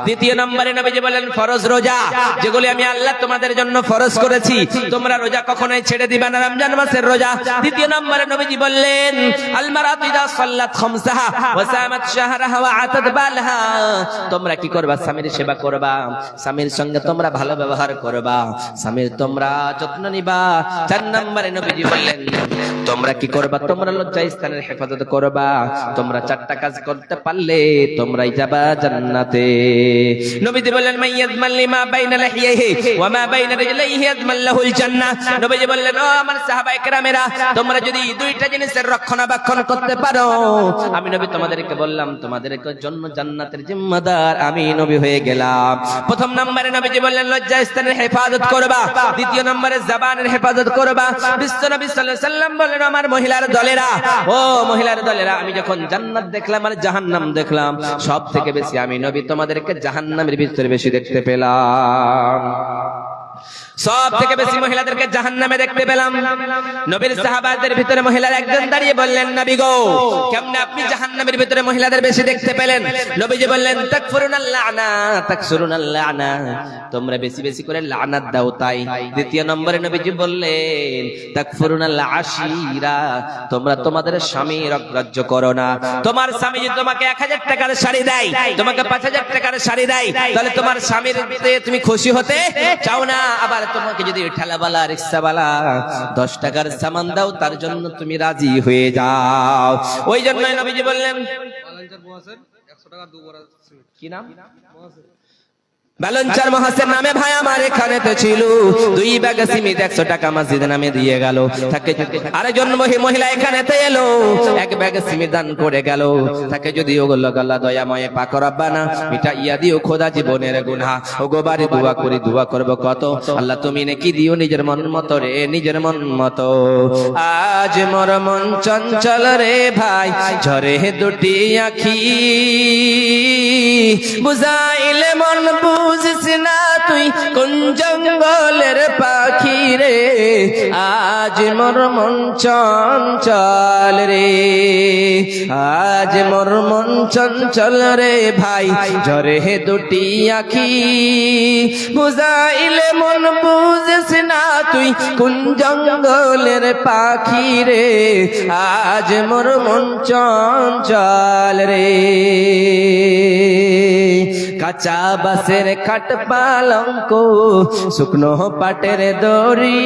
দ্বিতীয় নম্বরে নবীজি বললেন ফরজ রোজা, যেগুলি আমি আল্লাহ তোমাদের জন্য ফরজ করেছি, তোমরা রোজা কখনোই ছেড়ে দিবা না, রমজান মাসের রোজা। তৃতীয় নম্বরে নবীজি বললেন আল মারাতু ইযা সাল্লাত খামসাহা ওয়া সামাত শাহরাহা ওয়া আতাত বালহা, তোমরা কি করবা? স্বামীর সেবা করবা, স্বামীর সঙ্গে তোমরা ভালো ব্যবহার করবা, স্বামীর তোমরা যত্ন নিবা। চার নম্বরে নবীজি বললেন তোমরা কি করবা? তোমরা লজ্জা স্থানের হেফাজত করবা। তোমরা চারটা কাজ করতে পারলে তোমরাই যাবা জান্নাতে। নবীজি বললেন মাইয়াজমাল লিমা বাইনা লাহিয়াহি ওয়া মা বাইনা রিজলাইহি ইয়াজমাল লাহুল জান্নাহ। নবীজি বললেন ও আমার সাহাবায়ে কেরামেরা, তোমরা যদি দুইটা জিনিসের রক্ষণাবেক্ষণ করতে পারো, আমি নবী তোমাদেরকে বললাম তোমাদের জন্য জান্নাতের জিম্মাদার আমি নবী হয়ে গেলাম। প্রথম নম্বরে নবীজি বললেন লজ্জা স্থানের হেফাজত করবা, দ্বিতীয় নম্বরে জবানের হেফাজত করবা। বিশ্ব নবী সাল্লাল্লাহু আলাইহি সাল্লাম বললেন আমার মহিলার দলেরা, ও মহিলার দলেরা, আমি যখন জান্নাত দেখলাম আর জাহান্নাম দেখলাম, সব থেকে বেশি আমি নবী তোমাদেরকে জাহান্নামের ভিতরে বেশি দেখতে পেলাম। সব থেকে বেশি মহিলাদেরকে জাহান্নামে দেখতে পেলাম। নবীর সাহাবাদের ভিতরে মহিলার একজন দাঁড়িয়ে বললেন নবী গো, কেমনে আপনি জাহান্নামের ভিতরে মহিলাদের বেশি দেখতে পেলেন? নবীজি বললেন তাকফুরুনাল লানা তাকসুরুনাল লানা, তোমরা বেশি বেশি করে লানাত দাও তাই। দ্বিতীয় নম্বরে নবীজি বললেন তাকফুরুনাল আশিরা, তোমরা তোমাদের স্বামীর অগ্রাহ্য করো না। তোমার স্বামী যদি তোমাকে 1000 টাকার শাড়ি দেয়, তোমাকে 5000 টাকার শাড়ি দেয়, তাহলে তোমার স্বামীর তুমি খুশি হতে চাও না? আবার তোমাকে যদি ঠেলাবালা রিক্সাওয়ালা 10 টাকার সামান দাও তার জন্য তুমি রাজি হয়ে যাও। ওই জন্যই নবীজি বললেন কি নাম বালনচার মহাসেন নামে ভাই আমার এখানেতে ছিল 2 ব্যাগ সিমেন্ট 100 টাকা মসজিদে নামে দিয়ে গেল। তাকে আরেকজন মহিলা এখানেতে এলো 1 ব্যাগ সিমেন্ট দান করে গেল। তাকে যদি ওগো আল্লাহ দয়াময় পাক রব্বানা মিটা ইয়া দিও খোদা জীবনের গুনাহ ওগো বারে দোয়া করি দোয়া করব কত আল্লাহ তুমি নাকি দিও নিজের মন মতো রে নিজের মন মতো। আজ মোর মন চঞ্চল রে ভাই ঝরে দুটি আখি বুঝাইলে মন বুঝিস না তুই কোন জঙ্গলের পাখি রে। আজ মোর মন চঞ্চল রে আজ মোর মন চঞ্চল রে ভাই ঝরে দুটি আখি বুঝাইলে মন বুঝিস না তুই কোন জঙ্গলের পাখি রে। আজ মোর মন চঞ্চল রে কাঁচা বাসের খাট পালঙ্ক শুকনো পাটের দড়ি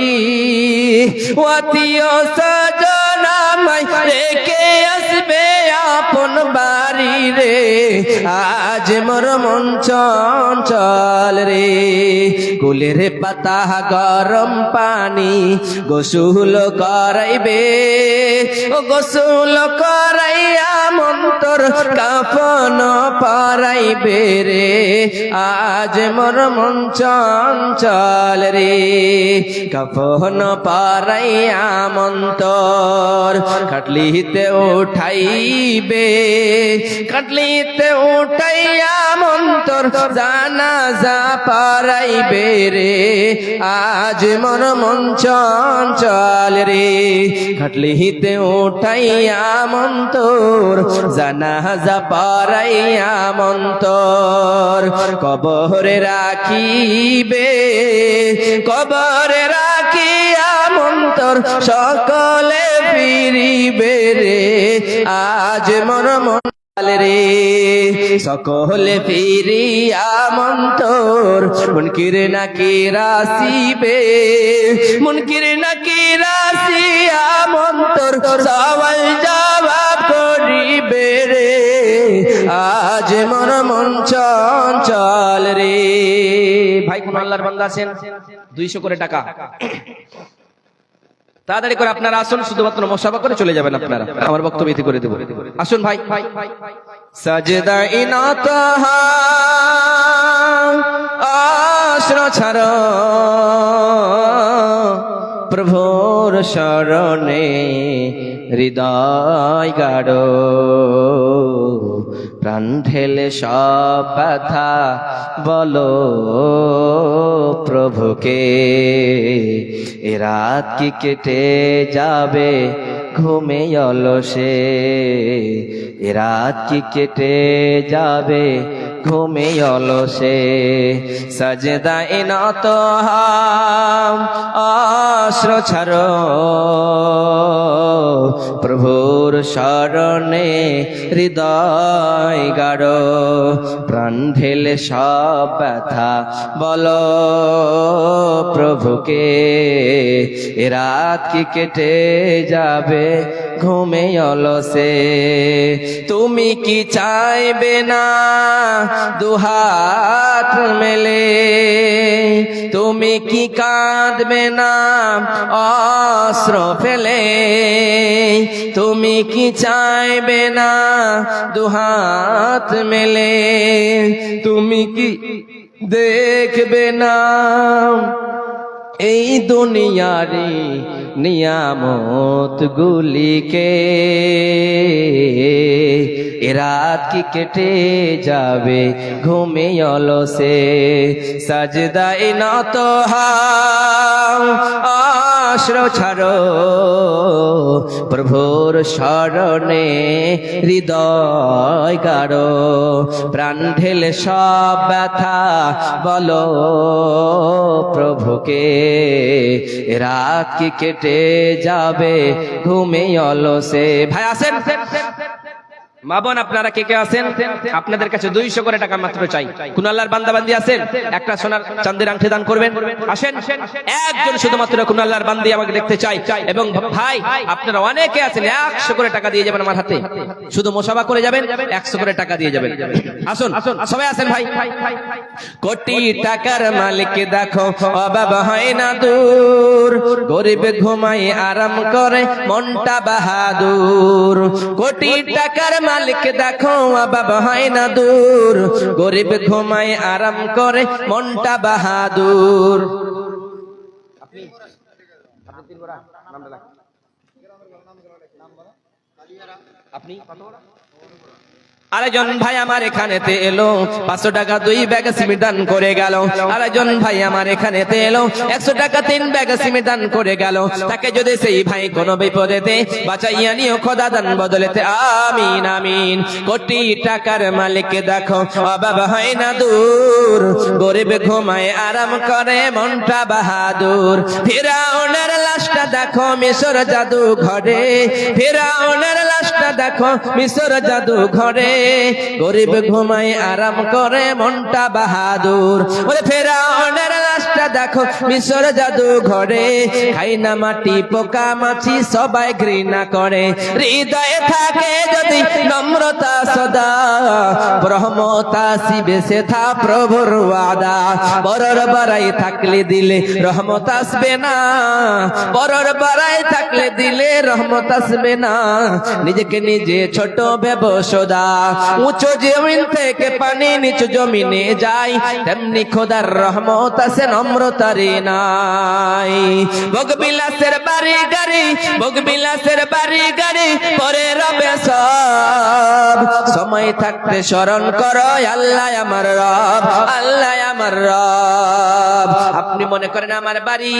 আত্মীয় স্বজনামাই রেখে আসবে আপন বাড়ি রে। আজ মোর মন চঞ্চল রে কুলের পাতা গরম পানি গোসল করাইবে ও গোসল করাইয়া মন্তর কাফন পরাইবে রে। আজ মোর মন চঞ্চল রে কাফন পরাইয়া মন্তর খাটলিতে উঠাইবে খাটলিতে উঠাইয়া মন্তর জানাজা পরাইবে রে। আজ মোর মন চঞ্চল রে খাটলিতে উঠাইয়া মন্তর জানাজা পরাইয়া মন্তর কবরে রাখিবে কবরে রাখিয়া মন্তর সকলে ফিরিবে রে। আজ মোর মন রে সকলে ফিরিয়া মন্তর মুনকির নাকির আসিবে মুনকির নাকির আসিয়া মন্তর সওয়াল জবাব করিবে রে। আজ মোর মন চঞ্চল রে। ভাই কোন আল্লাহর বান্দা আছেন 200 করে টাকা তাড়াতাড়ি করে আপনারা আসুন শুধুমাত্র মুসাফা করে চলে যাবেন আপনারা আমার বক্তব্য ইতি করে দেব। আসুন ভাই সাজদা ইনাত আশ্র ছাড় প্রভুর শরণে হৃদয় গাড়ো প্রাণ ঢেলে সব ব্যথা বলো প্রভুকে। এ রাত কি কেটে যাবে ঘুমে অলসে এ রাত কি কেটে যাবে ঘুমে অলসে। সাজদায় নত আশ্র ছাড়ো প্রভুর শরণে হৃদয় গাড়ো প্রাণ ঢেলে সব ব্যথা বলো প্রভুকে। এ রাত কি কেটে যাবে ঘুমে অলসে। তুমি কি চাইবে না দুহাত মেলে তুমি কি কাঁদবে না অস্ত্র ফেলে তুমি কি চাইবে না দুহাত মেলে তুমি কি দেখবে না এই দুনিয়ারি নিয়ামত গুলিকে। এ রাত কি কেটে যাবে ঘুমে অলসে। সাজদায় নত হও আশ্র ছাড়ো প্রভুর শরণে হৃদয় গাড়ো প্রাণ ঢেলে সব ব্যথা বলো প্রভুকে। এ রাত কি কেটে যাবে ঘুমে অলসে। ভাই আসেন মা বোন আপনারা কে কে আছেন? আপনাদের কাছে 200 করে টাকা মাত্র চাই। কোন আল্লাহর বান্দা বান্দি আছেন? একটা সোনার চাঁদের আংটি দান করবেন। আসেন, একজন শুধুমাত্র কোন আল্লাহর বান্দি আমাকে দেখতে চাই। এবং ভাই আপনারা অনেকে আছেন, 100 করে টাকা দিয়ে যাবেন আমার হাতে, শুধু মোসাবা করে যাবেন, 100 করে টাকা দিয়ে যাবেন। আসুন সবাই আসেন ভাই। কোটি টাকার মালিক দেখো অভাব হয় না দূর, গরিব ঘুমাই আরাম করে মনটা বাহাদুর। কোটি টাকার মালিক দেখো অভাব হয় না দূর, গরিব ঘুমাই আরাম করে মনটা বাহাদুর। আপনি আরেকজন ভাই আমার এখানেতে এলো, 500 টাকা 2 ব্যাগ সিমেন্ট দান করে গেল। আরেকজন ভাই আমার এখানেতে এলো, 100 টাকা 3 ব্যাগ সিমেন্ট দান করে গেল। তাকে যদি সেই ভাই কোনো বিপদেতে বাঁচাইয়া নিও খোদা দান বদলেতে আমিন আমিন। কোটি টাকার মালিক দেখো অভাব হয় না দূর, গরিব ঘুমায় আরাম করে মনটা বাহাদুর। ফিরাউনের লাশটা দেখো মিশর জাদু ঘরে, ফিরাউনের লাশটা দেখো মিশর জাদু ঘরে, গরিব ঘুমাই আরাম করে মনটা বাহাদুর। ওরে ফেরাউনের লাশটা দেখো মিশর জাদু ঘরে, খাই না মাটি পোকা মাছি সবাই ঘৃণা করে। হৃদয়ে থাকে যদি নম্রতা সদা, রহমত আসিবে সেথা প্রভুর ওয়াদা। বড়র বাড়াই থাকলে দিলে রহমত আসবে না, বড়র বাড়াই থাকলে দিলে রহমত আসবে না। নিজেকে নিজে ছোট ভেবো সদা, উঁচু জমিন থেকে পানি নিচু জমিনে যায়, তেমনি খোদার রহমত আছে নম্রতারে নাই। ভোগবিলাসের বাড়ি গাড়ি, ভোগবিলাসের বাড়ি গাড়ি পরে রবে সব, সময় থাকতে স্মরণ করো আল্লাহ আমার রব, আল্লাহ আমার রব। আপনি মনে করেন আমার বাড়ি,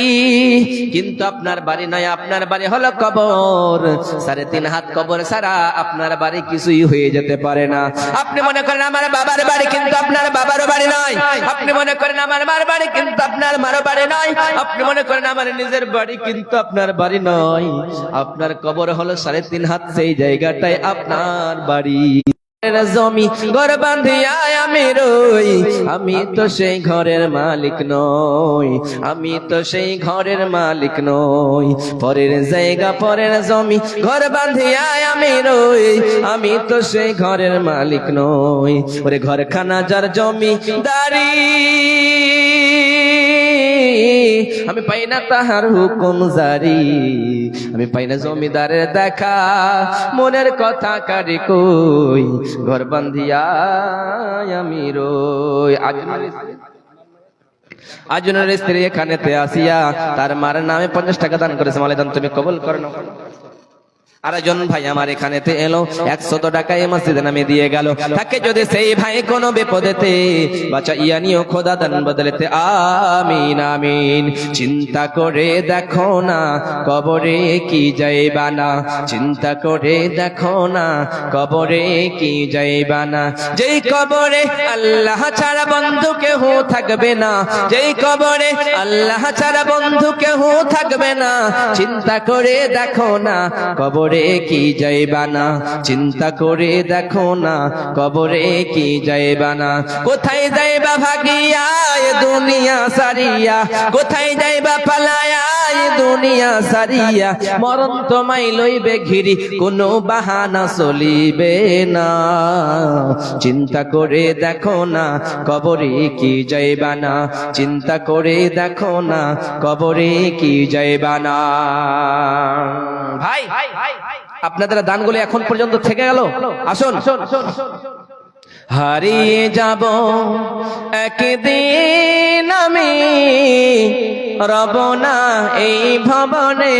কিন্তু আপনার বাড়ি নয়, আপনার বাড়ি হলো কবর। 3.5 হাত কবর ছাড়া আপনার বাড়ি কিছুই হয়ে যেতে পারে না। আপনি মনে করেন আমার বাবার বাড়ি, কিন্তু আপনার বাবারও বাড়ি নয়। আপনি মনে করেন আমার মার বাড়ি, কিন্তু আপনার মারও বাড়ি নয়। আপনি মনে করেন আমার নিজের বাড়ি, কিন্তু আপনার বাড়ি নয়। আপনার কবর হলো 3.5 হাত, সেই জায়গাটাই আপনার বাড়ি। জমি ঘর বাঁধিয়া আমি রই, আমি তো সেই ঘরের মালিক নই, আমি তো সেই ঘরের মালিক নই। পরের জায়গা পরের জমি ঘর বাঁধিয়া আমি রই, আমি তো সেই ঘরের মালিক নই। ওরে ঘরখানা যার জমি দাঁড়ি, আমি পাই না তাহার হুকুম জারি, আমি পাই না জমিদারের দেখা, মনের কথা কারে কই, ঘর বান্ধিয়া আমি রই। আজনের স্ত্রী এখানেতে আসিয়া তার মার নামে 50 টাকা দান করেছে, মালে দান তুমি কবুল করো না। আরেকজন ভাই আমার এখানেতে এলো, 100 টাকা এই মসজিদে নামে দিয়ে গেল। তাকে যদি সেই ভাই কোনো বিপদেতে বাঁচাইয়া নিও খোদা দান বদলেতে আমিন আমিন। চিন্তা করে দেখো না কবরে কি যাইবা না, চিন্তা করে দেখো না কবরে কি যাইবা না। যেই কবরে আল্লাহ ছাড়া বন্ধু কেহ থাকবে না, যেই কবরে আল্লাহ ছাড়া বন্ধু কেহ থাকবে না। চিন্তা করে দেখো না কবরে কি যাইবা না, চিন্তা করে দেখো না কবরে কি যাইবা না। কোথায় যাইবা ভাগিয়া এ দুনিয়া সারিয়া, কোথায় যাইবা পালায়া এ দুনিয়া সারিয়া। মরণ তোমায় লইবে ঘিরি, কোনো বাহানা চলিবে না। চিন্তা করে দেখো না কবরে কি যাইবা না, চিন্তা করে দেখো না কবরে কি যাইবা না। ভাই আপনাদের দানগুলো এখন পর্যন্ত থেকে গেল। আসুন, হারিয়ে যাব একদিন আমি, রব না এই ভবনে।